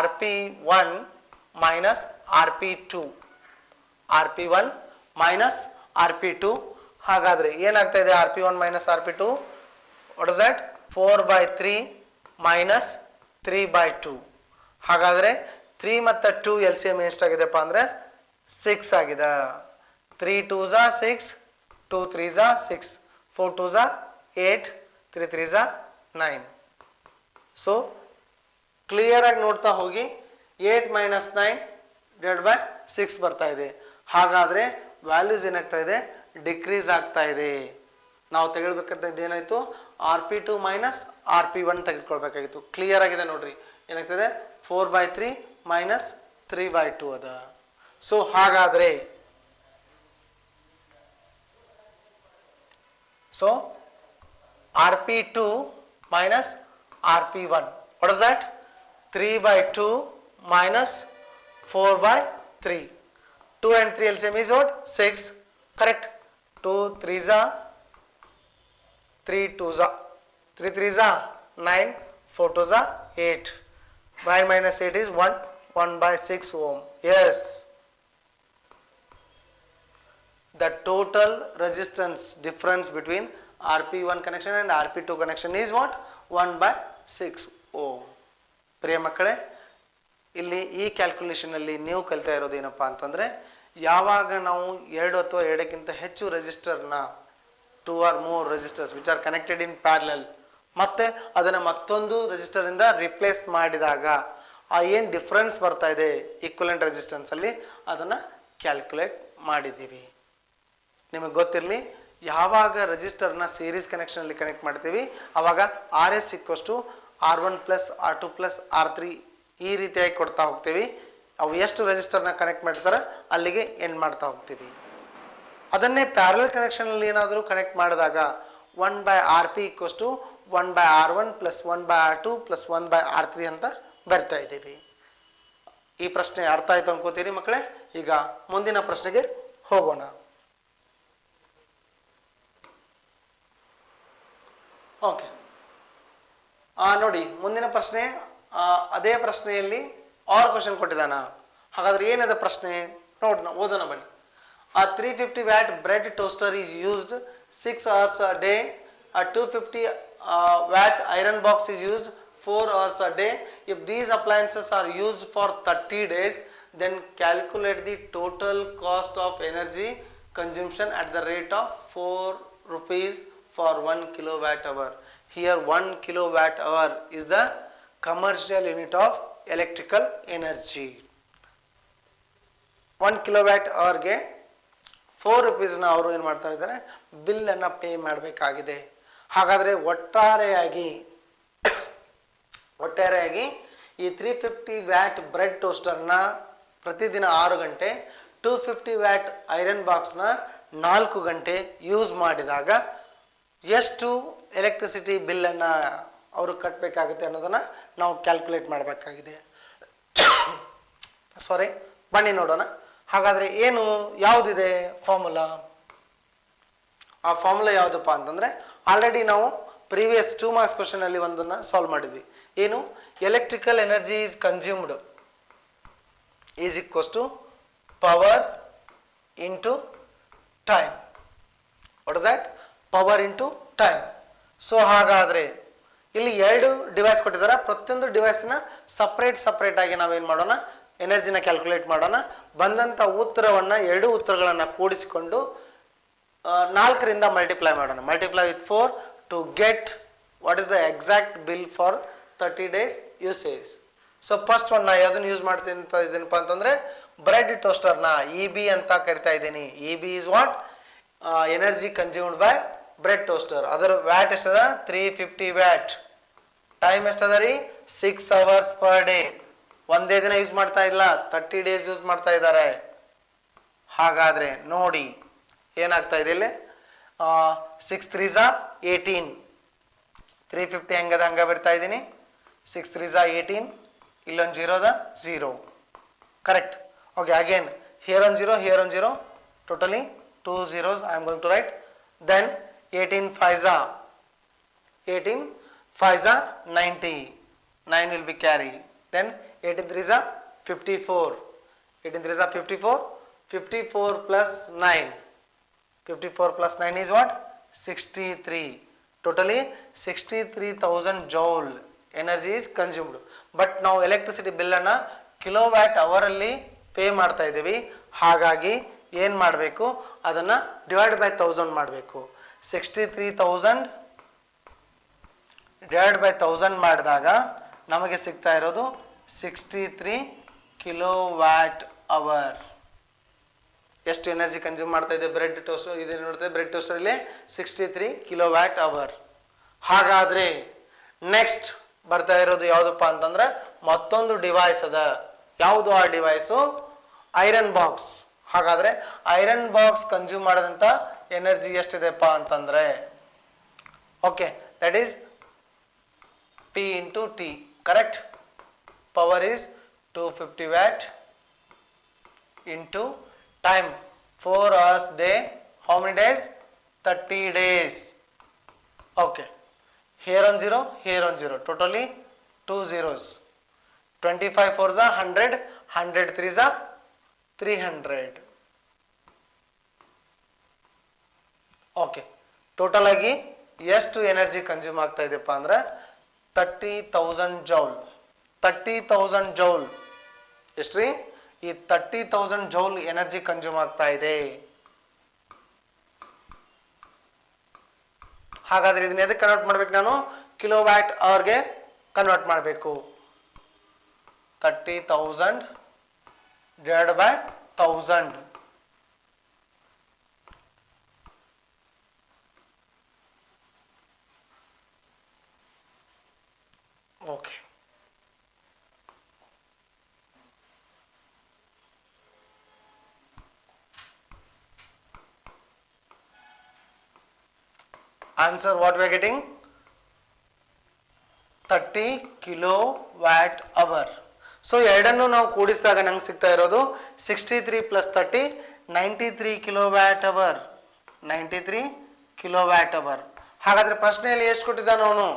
Rp1 minus Rp2, Rp1 minus Rp2. ಹಾಗಾದರೆ ಏನಾಗ್ತಾ ಇದೆ, Rp1 minus Rp2, what is that, 4 by 3 minus 3 by 2. ಹಾಗಾದರೆ 3 ಮತ್ತು 2 LCM ಎಷ್ಟಾಗಿದೆಪ್ಪ ಅಂದರೆ 6 ಆಗಿದೆ. 3 2s are 6, 2 3s are 6, 4 2s are 8, 3 3s are 9. So clear ಆಗಿ ನೋಡ್ತಾ ಹೋಗಿ, 8 minus 9 divided by 6 ಬರ್ತಾ ಇದೆ. ಹಾಗಾದರೆ ವ್ಯಾಲ್ಯೂಸ್ ಏನಾಗ್ತಾ ಇದೆ, ಡಿಕ್ರೀಸ್ ಆಗ್ತಾ ಇದೆ. ನಾವು ತೆಗೆದುಬೇಕಂತ ಏನಾಯಿತು, Rp2 ಮೈನಸ್ Rp1 ತೆಗೆದುಕೊಳ್ಬೇಕಾಗಿತ್ತು. ಕ್ಲಿಯರ್ ಆಗಿದೆ ನೋಡ್ರಿ, ಏನಾಗ್ತದೆ 4 by 3 ಮೈನಸ್ 3 by 2 ಅದ. ಸೊ ಹಾಗಾದರೆ Rp2 minus Rp1, what is that, 3 by 2 minus 4 by 3. 2 and 3 LCM is what, 6, correct. 2 3s are 3 2s are 3 3s are 9, 4 2s are 8. 9 minus 8 is 1, 1 by 6 ohm. Yes, the total resistance difference between RP1 connection and RP2 connection is what? 1 by 6 ohm. ಪ್ರಿಯ ಮಕ್ಕಳೇ, ಇಲ್ಲಿ ಈ ಕ್ಯಾಲ್ಕುಲೇಷನಲ್ಲಿ ನೀವು ಕಲಿತಾ ಇರೋದು ಏನಪ್ಪ ಅಂತಂದರೆ, ಯಾವಾಗ ನಾವು ಎರಡು ಅಥವಾ ಎರಡಕ್ಕಿಂತ ಹೆಚ್ಚು ರೆಸಿಸ್ಟರ್ನ 2 or more resistors which are connected in parallel ಮತ್ತೆ ಅದನ್ನು ಮತ್ತೊಂದು ರೆಸಿಸ್ಟರಿಂದ ರಿಪ್ಲೇಸ್ ಮಾಡಿದಾಗ ಆ ಏನು ಡಿಫ್ರೆನ್ಸ್ ಬರ್ತಾ ಇದೆ ಈಕ್ವಲೆಂಟ್ ರೆಸಿಸ್ಟೆನ್ಸಲ್ಲಿ ಅದನ್ನು ಕ್ಯಾಲ್ಕುಲೇಟ್ ಮಾಡಿದ್ದೀವಿ. ನಿಮಗೆ ಗೊತ್ತಿರಲಿ, ಯಾವಾಗ ರೆಸಿಸ್ಟರ್ನ ಸೀರೀಸ್ ಕನೆಕ್ಷನಲ್ಲಿ ಕನೆಕ್ಟ್ ಮಾಡ್ತೀವಿ ಆವಾಗ RS R1 plus R2 plus R3 ಈ ರೀತಿಯಾಗಿ ಕೊಡ್ತಾ ಹೋಗ್ತೀವಿ. ಅವು ಎಷ್ಟು ರೆಸಿಸ್ಟರ್ನ ಕನೆಕ್ಟ್ ಮಾಡ್ತಾರೆ ಅಲ್ಲಿಗೆ ಎಂಡ್ ಮಾಡ್ತಾ ಹೋಗ್ತೀವಿ. ಅದನ್ನೇ ಪ್ಯಾರಲಲ್ ಕನೆಕ್ಷನಲ್ಲಿ ಏನಾದರೂ ಕನೆಕ್ಟ್ ಮಾಡಿದಾಗ 1 by RP 1 by R1 plus 1 by R2 plus 1 by R3 ಅಂತ ಬರ್ತಾ ಇದ್ದೀವಿ. ಈ ಪ್ರಶ್ನೆ ಅರ್ಥ ಆಯ್ತು ಅನ್ಕೋತೀರಿ ಮಕ್ಕಳೇ. ಈಗ ಮುಂದಿನ ಪ್ರಶ್ನೆಗೆ ಹೋಗೋಣ. ಓಕೆ, ನೋಡಿ ಮುಂದಿನ ಪ್ರಶ್ನೆ ಅದೇ ಪ್ರಶ್ನೆಯಲ್ಲಿ ಆರ್ ಕ್ವಶನ್ ಕೊಟ್ಟಿದ್ದಾನ. ಹಾಗಾದ್ರೆ ಏನದ ಪ್ರಶ್ನೆ ಓದೋಣ ಬನ್ನಿ. A 350 watt bread toaster is used 6 hours a day. A 250 watt iron box is used 4 hours a day. If these appliances are used for 30 days, then calculate the total cost of energy consumption at the rate of 4 rupees for 1 kilowatt hour. Here 1 kilowatt hour is the commercial unit of electrical energy. 1 kilowatt hour ಗೆ 4 rupeesನ ಅವರು ಏನು ಮಾಡ್ತಾ ಇದ್ದಾರೆ, ಬಿಲ್ಲನ್ನು pay ಮಾಡಬೇಕಾಗಿದೆ. ಹಾಗಾದರೆ ಒಟ್ಟಾರೆಯಾಗಿ ಈ 350 ವ್ಯಾಟ್ ಬ್ರೆಡ್ ಟೋಸ್ಟರ್ನ ಪ್ರತಿದಿನ 6 ಗಂಟೆ, 250 ವ್ಯಾಟ್ ಐರನ್ ಬಾಕ್ಸ್ನ 4 ಗಂಟೆ ಯೂಸ್ ಮಾಡಿದಾಗ ಎಷ್ಟು ಎಲೆಕ್ಟ್ರಿಸಿಟಿ ಬಿಲ್ಲನ್ನು ಅವರು ಕಟ್ಟಬೇಕಾಗುತ್ತೆ ಅನ್ನೋದನ್ನು ನಾವು ಕ್ಯಾಲ್ಕುಲೇಟ್ ಮಾಡಬೇಕಾಗಿದೆ. ಸಾರಿ, ಬನ್ನಿ ನೋಡೋಣ. ಹಾಗಾದರೆ ಯಾವುದಿದೆ ಫಾರ್ಮುಲಾ? ಆ ಫಾರ್ಮುಲಾ ಯಾವುದಪ್ಪ ಅಂತಂದರೆ, ಆಲ್ರೆಡಿ ನಾವು ಪ್ರೀವಿಯಸ್ 2 ಮಾರ್ಕ್ಸ್ ಕ್ವಶನಲ್ಲಿ ಒಂದನ್ನು ಸಾಲ್ವ್ ಮಾಡಿದ್ವಿ. ಏನು? Electrical energy is consumed is equals to power into time. What is that? Power into time. So ಹಾಗಾದರೆ ಇಲ್ಲಿ 2 ಡಿವೈಸ್ ಕೊಟ್ಟಿದ್ದಾರೆ. ಪ್ರತಿಯೊಂದು ಡಿವೈಸ್ನ ಸಪ್ರೇಟ್ ಆಗಿ ನಾವೇನು ಮಾಡೋಣ, ಎನರ್ಜಿನ ಕ್ಯಾಲ್ಕುಲೇಟ್ ಮಾಡೋಣ. ಬಂದಂಥ ಉತ್ತರವನ್ನು 2 ಉತ್ತರಗಳನ್ನು ಕೂಡಿಸಿಕೊಂಡು 4ರಿಂದ ಮಲ್ಟಿಪ್ಲೈ ಮಾಡೋಣ. Multiply with 4 to get what is the exact bill for 30 days usage. So first one ಯಾವುದನ್ನು ಯೂಸ್ ಮಾಡ್ತೀನಿ ಅಂತ ಇದ್ದೀನಪ್ಪ ಅಂತಂದರೆ, ಬ್ರೆಡ್ ಟೋಸ್ಟರ್ನ EB ಅಂತ ಕರಿತಾ ಇದ್ದೀನಿ. EB is what? Energy consumed by bread toaster. ಅದರ ವ್ಯಾಟ್ ಎಷ್ಟದ? 350 ವ್ಯಾಟ್. ಟೈಮ್ ಎಷ್ಟದ ರೀ? 6 hours ಪರ್ ಡೇ. ಒಂದೇ ದಿನ ಯೂಸ್ ಮಾಡ್ತಾ ಇಲ್ಲ, 30 days ಯೂಸ್ ಮಾಡ್ತಾ ಇದ್ದಾರೆ. ಹಾಗಾದರೆ ನೋಡಿ ಏನಾಗ್ತಾ ಇದೆ ಇಲ್ಲಿ. 6 3s 18. 350 ಹೆಂಗದ ಹಂಗೆ ಬರ್ತಾ ಇದ್ದೀನಿ. 6 3s 18. ಇಲ್ಲೊಂದು 0 correct. Okay, again here one 0, here one 0, totally 2 zeros I am going to write. Then 18 5s 90. 9 will be carry. Then 18 3s 54. 18 3s 54. 54 plus 9. 54 plus 9 is what? 63. Totally 63,000 joule energy is consumed. But ನಾವು electricity ಬಿಲ್ಲನ್ನು kilowatt ಅವರಲ್ಲಿ pay ಮಾಡ್ತಾ ಇದ್ದೀವಿ. ಹಾಗಾಗಿ ಏನು ಮಾಡಬೇಕು, ಅದನ್ನು divide by 1000 ಮಾಡಬೇಕು. 63,000 ಡಿವೈಡ್ ಬೈ 1000 ಮಾಡಿದಾಗ ನಮಗೆ ಸಿಗ್ತಾ ಇರೋದು 63 ಕಿಲೋವ್ಯಾಟ್ ಅವರ್. ಎಷ್ಟು ಎನರ್ಜಿ ಕನ್ಸ್ಯೂಮ್ ಮಾಡ್ತಾ ಇದೆ ಬ್ರೆಡ್ ಟೋಸ್ಟರ್? ಇದು ನೋಡ್ತದೆ ಬ್ರೆಡ್ ಟೋಸ್ಟರಲ್ಲಿ 63 ಕಿಲೋವ್ಯಾಟ್ ಅವರ್. ಹಾಗಾದರೆ ನೆಕ್ಸ್ಟ್ ಬರ್ತಾ ಇರೋದು ಯಾವುದಪ್ಪ ಅಂತಂದ್ರೆ, ಮತ್ತೊಂದು ಡಿವೈಸ್ ಅದ. ಯಾವುದು ಆ ಡಿವೈಸು? Iron box. ಹಾಗಾದರೆ ಐರನ್ ಬಾಕ್ಸ್ ಕನ್ಸ್ಯೂಮ್ ಮಾಡೋದಂಥ ಎನರ್ಜಿ ಎಷ್ಟಿದೆಪ್ಪ ಅಂತಂದರೆ, okay, that is P into T. Correct? Power is 250 watt into time 4 hours day. How many days? 30 days. Okay. Here on 0, here on 0. Totally 2 zeros. 25 4 is 100, 100 3 is 300. Okay, total ಆಗಿ ಎಷ್ಟು energy consume ಆಗ್ತಾ ಇದೆಯಪ್ಪ ಅಂದ್ರೆ 30,000 joule. 30,000 joule ಎಷ್ಟ್ರಿ? ಈ 30,000 joule energy consume ಆಗ್ತಾ ಇದೆ. ಹಾಗಾದ್ರೆ ಇದನ್ನ ಎದಕ್ಕೆ ಕನ್ವರ್ಟ್ ಮಾಡ್ಬೇಕು? ನಾನು ಕಿಲೋವ್ಯಾಟ್ ಅವರ್ಗೆ ಕನ್ವರ್ಟ್ ಮಾಡಬೇಕು. 30,000 divided by 1000. Okay. Answer what we are getting? 30 kilowatt hour. So ಎರಡನ್ನು ನಾವು ಕೂಡಿಸಿದಾಗ ನಂಗೆ ಸಿಗ್ತಾ ಇರೋದು 63 plus 30 93 kilowatt hour. 93 kilowatt hour. ಹಾಗಾದ್ರೆ ಪ್ರಶ್ನೆಯಲ್ಲಿ ಎಷ್ಟು ಕೊಟ್ಟಿದ್ದಾನೆ ಅವನು?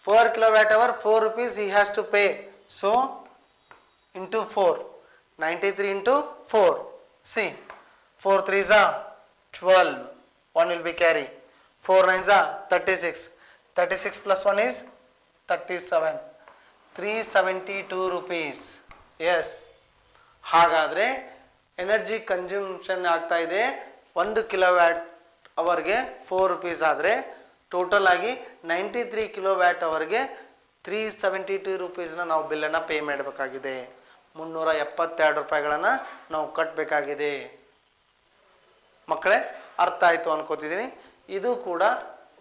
4 kilowatt hour, 4 rupees he has to pay. So into 4, 93 into 4. See, 4 3s are 12. 1 will be carry. 4 9s are 36. 36 plus 1 is 37. 372 rupees. Yes. ಹಾಗಾದರೆ ಎನರ್ಜಿ ಕನ್ಸ್ಯೂಮ್ಷನ್ ಆಗ್ತಾ ಇದೆ 1 ಕಿಲೋವ್ಯಾಟ್ ಅವರ್ಗೆ 4 rupees ಆದರೆ ಟೋಟಲ್ ಆಗಿ 93 ಕಿಲೋವ್ಯಾಟ್ ಅವರ್ಗೆ 372 rupeesನ ನಾವು ಬಿಲ್ಲನ್ನು ಪೇ ಮಾಡಬೇಕಾಗಿದೆ. 372 ರೂಪಾಯಿಗಳನ್ನು ನಾವು ಕಟ್ಟಬೇಕಾಗಿದೆ. ಮಕ್ಕಳೇ, ಅರ್ಥ ಆಯಿತು ಅನ್ಕೋತಿದ್ದೀನಿ. ಇದು ಕೂಡ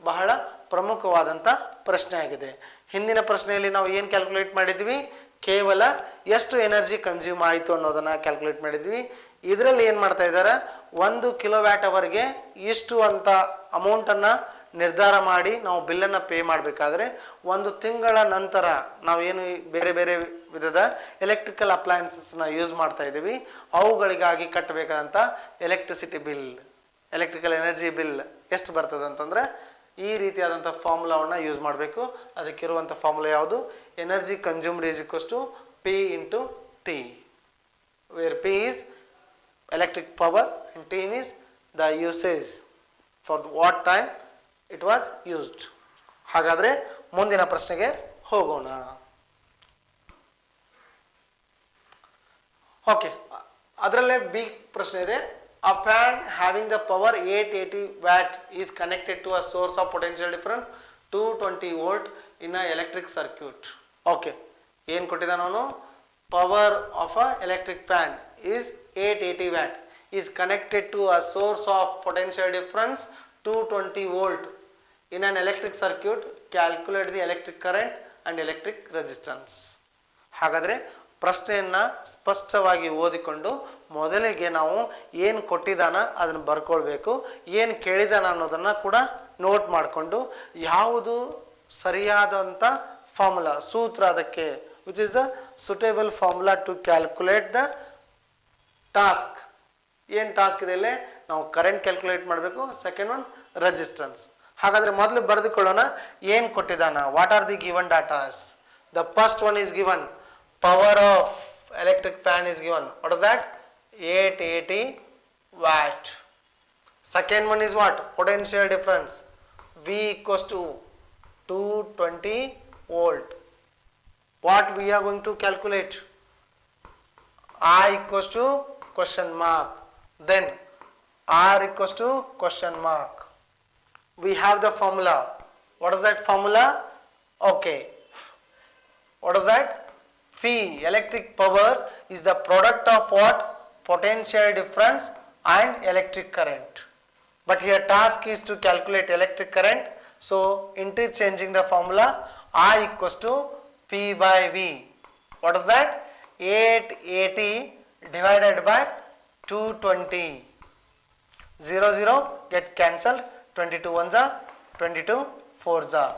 ಬಹಳ ಪ್ರಮುಖವಾದಂಥ ಪ್ರಶ್ನೆ ಆಗಿದೆ. ಹಿಂದಿನ ಪ್ರಶ್ನೆಯಲ್ಲಿ ನಾವು ಏನು ಕ್ಯಾಲ್ಕುಲೇಟ್ ಮಾಡಿದ್ವಿ? ಕೇವಲ ಎಷ್ಟು ಎನರ್ಜಿ ಕನ್ಸ್ಯೂಮ್ ಆಯಿತು ಅನ್ನೋದನ್ನು ಕ್ಯಾಲ್ಕುಲೇಟ್ ಮಾಡಿದ್ವಿ. ಇದರಲ್ಲಿ ಏನು ಮಾಡ್ತಾ ಇದ್ದಾರೆ? 1 ಕಿಲೋವ್ಯಾಟ್ ಅವರ್ಗೆ ಇಷ್ಟು ಅಂತ ಅಮೌಂಟನ್ನು ನಿರ್ಧಾರ ಮಾಡಿ ನಾವು ಬಿಲ್ಲನ್ನು ಪೇ ಮಾಡಬೇಕಾದ್ರೆ 1 ತಿಂಗಳ ನಂತರ ನಾವೇನು ಬೇರೆ ಬೇರೆ ವಿಧದ ಎಲೆಕ್ಟ್ರಿಕಲ್ ಅಪ್ಲಯನ್ಸಸ್ನ ಯೂಸ್ ಮಾಡ್ತಾ ಇದ್ದೀವಿ, ಅವುಗಳಿಗಾಗಿ ಕಟ್ಟಬೇಕಾದಂಥ electricity bill, electrical energy bill ಎಷ್ಟು ಬರ್ತದೆ ಅಂತಂದರೆ ಈ ರೀತಿಯಾದಂಥ ಫಾರ್ಮುಲಾವನ್ನು ಯೂಸ್ ಮಾಡಬೇಕು. ಅದಕ್ಕಿರುವಂಥ ಫಾರ್ಮುಲಾ ಯಾವುದು? Energy consumed is equals to P into T, where P is electric power and T is the usage, for what time it was used. ಹಾಗಾದರೆ ಮುಂದಿನ ಪ್ರಶ್ನೆಗೆ ಹೋಗೋಣ. ಓಕೆ, ಅದರಲ್ಲೇ ಬಿ ಪ್ರಶ್ನೆ ಇದೆ. A fan having the power 880 watt is connected to a source of potential difference 220 volt in a electric circuit. Okay, ಏನು ಕೊಟ್ಟಿದ್ದಾನೆ ಅವನು? Power of a electric fan is 880 watt is connected to a source of potential difference 220 volt in an electric circuit. Calculate the electric current and electric resistance. ಹಾಗಾದರೆ ಪ್ರಶ್ನೆಯನ್ನು ಸ್ಪಷ್ಟವಾಗಿ ಓದಿಕೊಂಡು ಮೊದಲಿಗೆ ನಾವು ಏನು ಕೊಟ್ಟಿದ್ದಾನ ಅದನ್ನು ಬರ್ಕೊಳ್ಬೇಕು, ಏನು ಕೇಳಿದಾನ ಅನ್ನೋದನ್ನು ಕೂಡ ನೋಟ್ ಮಾಡಿಕೊಂಡು ಯಾವುದು ಸರಿಯಾದಂಥ ಫಾರ್ಮುಲಾ, ಸೂತ್ರ ಅದಕ್ಕೆ, which is the suitable formula to calculate the task. ಏನು ಟಾಸ್ಕ್ ಇದೆ ಇಲ್ಲಿ? ನಾವು ಕರೆಂಟ್ ಕ್ಯಾಲ್ಕುಲೇಟ್ ಮಾಡಬೇಕು. Second one resistance. ಹಾಗಾದರೆ ಮೊದಲು ಬರೆದುಕೊಳ್ಳೋಣ ಏನು ಕೊಟ್ಟಿದ್ದಾನ. What are the given datas? The first one is given power of electric fan is given. What is that? 880 watt. Second one is what? Potential difference. V equals to 220 volt. What we are going to calculate? I equals to question mark. Then R equals to question mark. We have the formula. What is that formula? Okay. What is that? P, electric power, is the product of what? Potential difference and electric current. But here task is to calculate electric current. So interchanging the formula, I equals to P by V. What is that? 880 divided by 220. 0 0 get cancelled. 22 ones are 22 fours are.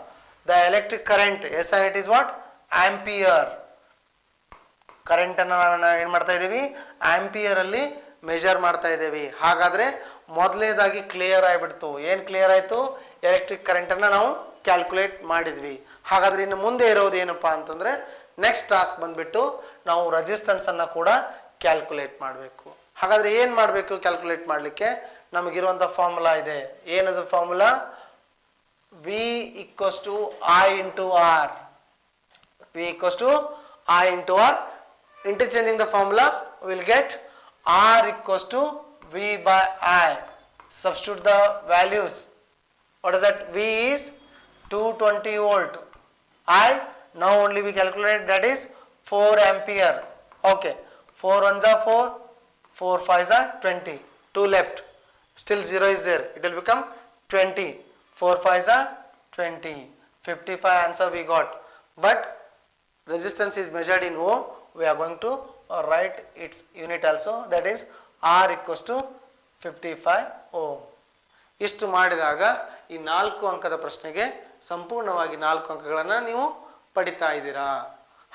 The electric current, SI, it is what? Ampere. ಕರೆಂಟನ್ನು ನಾವು ಏನು ಮಾಡ್ತಾ ಇದ್ದೀವಿ? ಆಂಪಿಯರಲ್ಲಿ measure ಮಾಡ್ತಾ ಇದ್ದೀವಿ. ಹಾಗಾದರೆ ಮೊದಲನೇದಾಗಿ clear ಆಗಿಬಿಡ್ತು. ಏನು ಕ್ಲಿಯರ್ ಆಯಿತು? ಎಲೆಕ್ಟ್ರಿಕ್ ಕರೆಂಟನ್ನು ನಾವು ಕ್ಯಾಲ್ಕುಲೇಟ್ ಮಾಡಿದ್ವಿ. ಹಾಗಾದರೆ ಇನ್ನು ಮುಂದೆ ಇರೋದು ಏನಪ್ಪ ಅಂತಂದರೆ ನೆಕ್ಸ್ಟ್ ಟಾಸ್ಕ್ ಬಂದ್ಬಿಟ್ಟು ನಾವು ರೆಸಿಸ್ಟೆನ್ಸನ್ನು ಕೂಡ ಕ್ಯಾಲ್ಕುಲೇಟ್ ಮಾಡಬೇಕು. ಹಾಗಾದರೆ ಏನು ಮಾಡಬೇಕು ಕ್ಯಾಲ್ಕುಲೇಟ್ ಮಾಡಲಿಕ್ಕೆ? ನಮಗಿರುವಂಥ ಫಾರ್ಮುಲಾ ಇದೆ. ಏನದು formula? V equals to I into R. V equals to I into R. Interchanging the formula, we will get R equals to V by I. Substitute the values. What is that? V is 220 volt. I, now only we calculate, that is 4 ampere. Okay. 4 ones are 4, 4 5s are 20. 2 left. Still 0 is there. It will become 20. 4 5s are 20. 55 answer we got. But resistance is measured in ohm. We are going to write its unit also. That is R equals to 55 ohm. ಇಷ್ಟು ಮಾಡಿದಾಗ ಈ 4 ಅಂಕದ ಪ್ರಶ್ನೆಗೆ ಸಂಪೂರ್ಣವಾಗಿ 4 ಅಂಕಗಳನ್ನು ನೀವು ಪಡಿತಾ ಇದ್ದೀರಾ.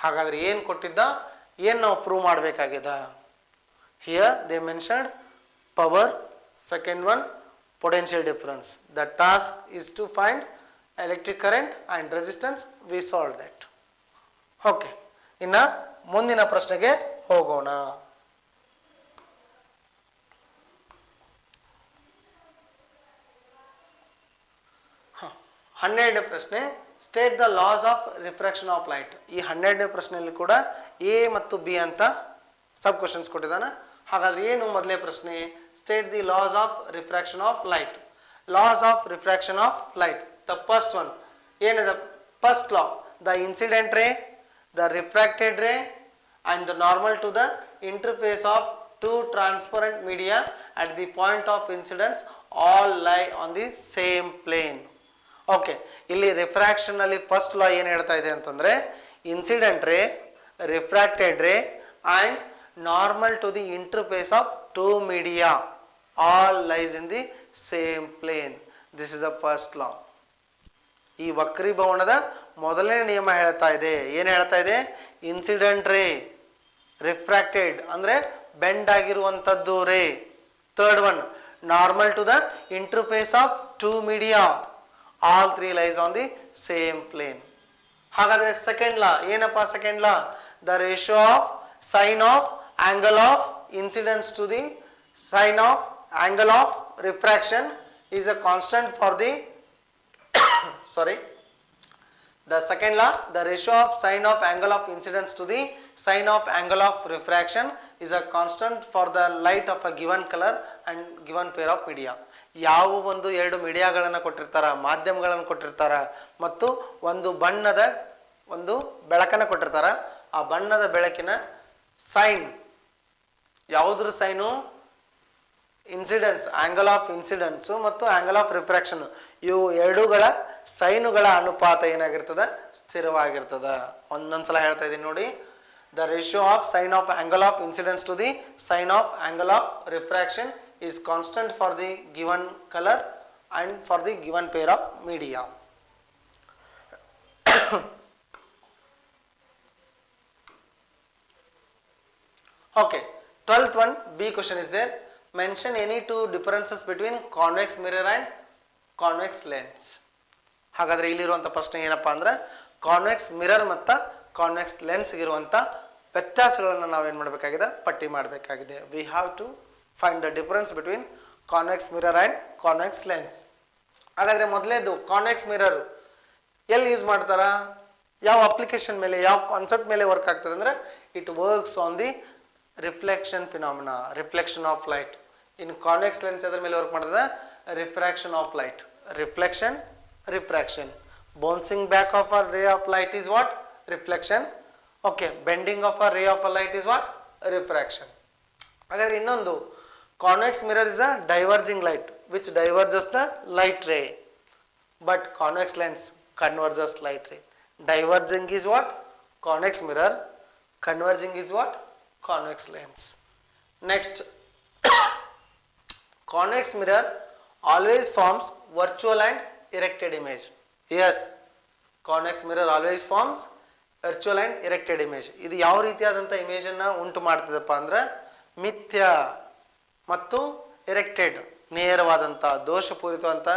ಹಾಗಾದರೆ ಏನು ಕೊಟ್ಟಿದ್ದ, ಏನು ನಾವು ಪ್ರೂವ್ ಮಾಡಬೇಕಾಗಿದೆ? Here they mentioned power, second one potential difference. The task is to find electric current and resistance. We solved that. Okay. ಇನ್ನ ಮುಂದಿನ ಪ್ರಶ್ನೆಗೆ ಹೋಗೋಣ. ಹನ್ನೆರಡನೇ ಪ್ರಶ್ನೆ, state the loss of refraction of light. ಈ 12ನೇ ಪ್ರಶ್ನೆಯಲ್ಲಿ ಕೂಡ ಎ ಮತ್ತು ಬಿ ಅಂತ ಸಬ್ ಕ್ವಶನ್ಸ್ ಕೊಟ್ಟಿದ್ದಾನೆ. ಹಾಗಾದ್ರೆ ಏನು ಮೊದಲೇ ಪ್ರಶ್ನೆ? State the laws of refraction of light. Laws of refraction of light, the first one ಏನಿದೆ? First law, the incident ray, the refracted ray and the normal to the interface of two transparent media at the point of incidence all lie on the same plane. Okay, ಇಲ್ಲಿ refraction ಅಲ್ಲಿ first law ಏನು ಹೇಳ್ತಾ ಇದೆ ಅಂತಂದ್ರೆ, incident ರೇ, refracted ray and normal to the interface of two media all lies in the same plane. This is the first law. ಈ ವಕ್ರೀಭವನದ ಮೊದಲನೇ ನಿಯಮ ಹೇಳ್ತಾ ಇದೆ. ಏನು ಹೇಳ್ತಾ ಇದೆ? ಇನ್ಸಿಡೆಂಟ್ ರೇ, ರಿಫ್ರಾಕ್ಟೆಡ್ ಅಂದ್ರೆ ಬೆಂಡ್ ಆಗಿರುವಂಥದ್ದು ray. Third one normal to the interface of two media, all three lies on the same plane. ಹಾಗಾದ್ರೆ ಸೆಕೆಂಡ್ ಲಾ ಏನಪ್ಪ? Second law, the ratio of sine of angle of incidence to the sine of angle of refraction is a constant for the sorry, the second law, the ratio of sine of angle of incidence to the sine of angle of refraction is a constant for the light of a given color and given pair of media. ಯಾವ ಒಂದು ಎರಡು ಮೀಡಿಯಾಗಳನ್ನು ಕೊಟ್ಟಿರ್ತಾರ, ಮಾಧ್ಯಮಗಳನ್ನು ಕೊಟ್ಟಿರ್ತಾರ ಮತ್ತು ಒಂದು ಬಣ್ಣದ ಒಂದು ಬೆಳಕನ್ನು ಕೊಟ್ಟಿರ್ತಾರ, ಆ ಬಣ್ಣದ ಬೆಳಕಿನ ಸೈನ್ ಯಾವುದ್ರ sine? Incidence, angle of incidence ಮತ್ತು ಆಂಗಲ್ ಆಫ್ ರಿಫ್ರಾಕ್ಷನ್, ಇವು ಎರಡೂಗಳ ಸೈನುಗಳ ಅನುಪಾತ ಏನಾಗಿರ್ತದೆ? ಸ್ಥಿರವಾಗಿರ್ತದ. ಒಂದೊಂದ್ಸಲ ಹೇಳ್ತಾ ಇದ್ದೀನಿ ನೋಡಿ. The ratio of sine of angle of incidence to the sine of angle of refraction is constant for the given color and for the given pair of media. Okay, 12th one, B question is there. Mention any two differences between convex mirror and convex lens. ಹಾಗಾದ್ರೆ ಇಲ್ಲಿರುವಂಥ ಪ್ರಶ್ನೆ ಏನಪ್ಪಾ ಅಂದ್ರೆ, convex mirror ಮತ್ತು convex lens ಇರುವಂಥ ವ್ಯತ್ಯಾಸಗಳನ್ನು ನಾವೇನು ಮಾಡಬೇಕಾಗಿದೆ? ಪಟ್ಟಿ ಮಾಡಬೇಕಾಗಿದೆ. We have to find the difference between convex mirror and convex lens. ಹಾಗಾದರೆ ಮೊದಲೇದು ಕಾನ್ವೆಕ್ಸ್ ಮಿರರ್ ಎಲ್ಲಿ ಯೂಸ್ ಮಾಡ್ತಾರ? ಯಾವ ಅಪ್ಲಿಕೇಶನ್ ಮೇಲೆ, ಯಾವ ಕಾನ್ಸೆಪ್ಟ್ ಮೇಲೆ ವರ್ಕ್ ಆಗ್ತದೆ ಅಂದರೆ, it works on the reflection phenomena, reflection of light. In convex lens ಎದ್ರ ಮೇಲೆ ವರ್ಕ್ ಮಾಡ್ತದೆ? Refraction of light. Reflection, refraction. Bouncing back of a ray of light is what? Reflection. Okay, bending of a ray of a light is what? Refraction. ಹಾಗಾದ್ರೆ ಇನ್ನೊಂದು, convex mirror is a diverging light which ಡೈವರ್ಜಸ್ the light ray, but convex lens converges light ray. Diverging is what? Convex mirror. Converging is what? Convex lens. Next, convex mirror always forms virtual and erected image. Yes, convex mirror always forms virtual and erected image. ಇದು ಯಾವ ರೀತಿಯಾದಂಥ ಇಮೇಜನ್ನು ಉಂಟು ಮಾಡ್ತದಪ್ಪ ಅಂದ್ರೆ, ಮಿಥ್ಯ ಮತ್ತು erected, ನೇರವಾದಂಥ ದೋಷಪೂರಿತವಂಥ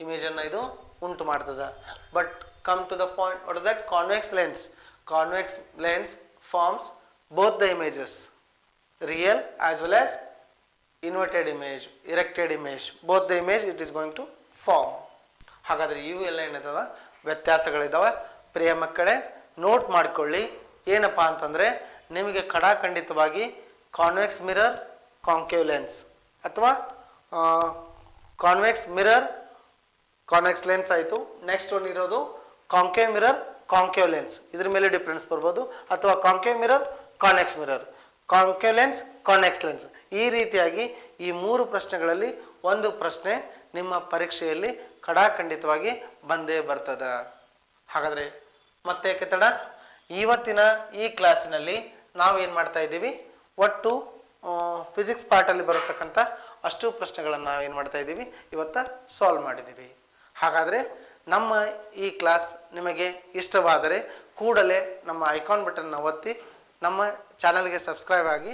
ಇಮೇಜನ್ನು ಇದು ಉಂಟು ಮಾಡ್ತದೆ. But come to the point, what is that? Convex lens. convex lens forms both the images, real as well as inverted image, erected image, both the image it is going to form. ಹಾಗಾದರೆ ಇವು ಎಲ್ಲ ಏನಿದಾವೆ ವ್ಯತ್ಯಾಸಗಳಿದ್ದಾವೆ. ಪ್ರಿಯ ಮಕ್ಕಳೇ note ಮಾಡಿಕೊಳ್ಳಿ. ಏನಪ್ಪ ಅಂತಂದರೆ ನಿಮಗೆ ಖಡಾಖಂಡಿತವಾಗಿ convex mirror concave lens ಅಥವಾ convex mirror convex lens ಆಯಿತು. ನೆಕ್ಸ್ಟ್ ಒಂದು ಇರೋದು ಕಾಂಕೇವ್ ಮಿರರ್ ಕಾಂಕೇವ್ ಲೆನ್ಸ್, ಇದ್ರ ಮೇಲೆ ಡಿಫ್ರೆನ್ಸ್ ಬರ್ಬೋದು. ಅಥವಾ concave mirror convex mirror, concave lens convex lens. ಈ ರೀತಿಯಾಗಿ ಈ ಮೂರು ಪ್ರಶ್ನೆಗಳಲ್ಲಿ ಒಂದು ಪ್ರಶ್ನೆ ನಿಮ್ಮ ಪರೀಕ್ಷೆಯಲ್ಲಿ ಖಡಾಖಂಡಿತವಾಗಿ ಬಂದೇ ಬರ್ತದೆ. ಹಾಗಾದರೆ ಮತ್ತೆ ತಡ ಇವತ್ತಿನ ಈ ಕ್ಲಾಸಿನಲ್ಲಿ ನಾವೇನು ಮಾಡ್ತಾ ಇದ್ದೀವಿ, ಒಟ್ಟು ಫಿಸಿಕ್ಸ್ ಪಾರ್ಟಲ್ಲಿ ಬರತಕ್ಕಂಥ ಅಷ್ಟು ಪ್ರಶ್ನೆಗಳನ್ನು ನಾವೇನು ಮಾಡ್ತಾ ಇದ್ದೀವಿ ಇವತ್ತು ಸಾಲ್ವ್ ಮಾಡಿದ್ದೀವಿ. ಹಾಗಾದರೆ ನಮ್ಮ ಈ ಕ್ಲಾಸ್ ನಿಮಗೆ ಇಷ್ಟವಾದರೆ ಕೂಡಲೇ ನಮ್ಮ ಐಕಾನ್ ಬಟನ್ನ ಒತ್ತಿ ನಮ್ಮ ಚಾನಲ್ಗೆ ಸಬ್ಸ್ಕ್ರೈಬ್ ಆಗಿ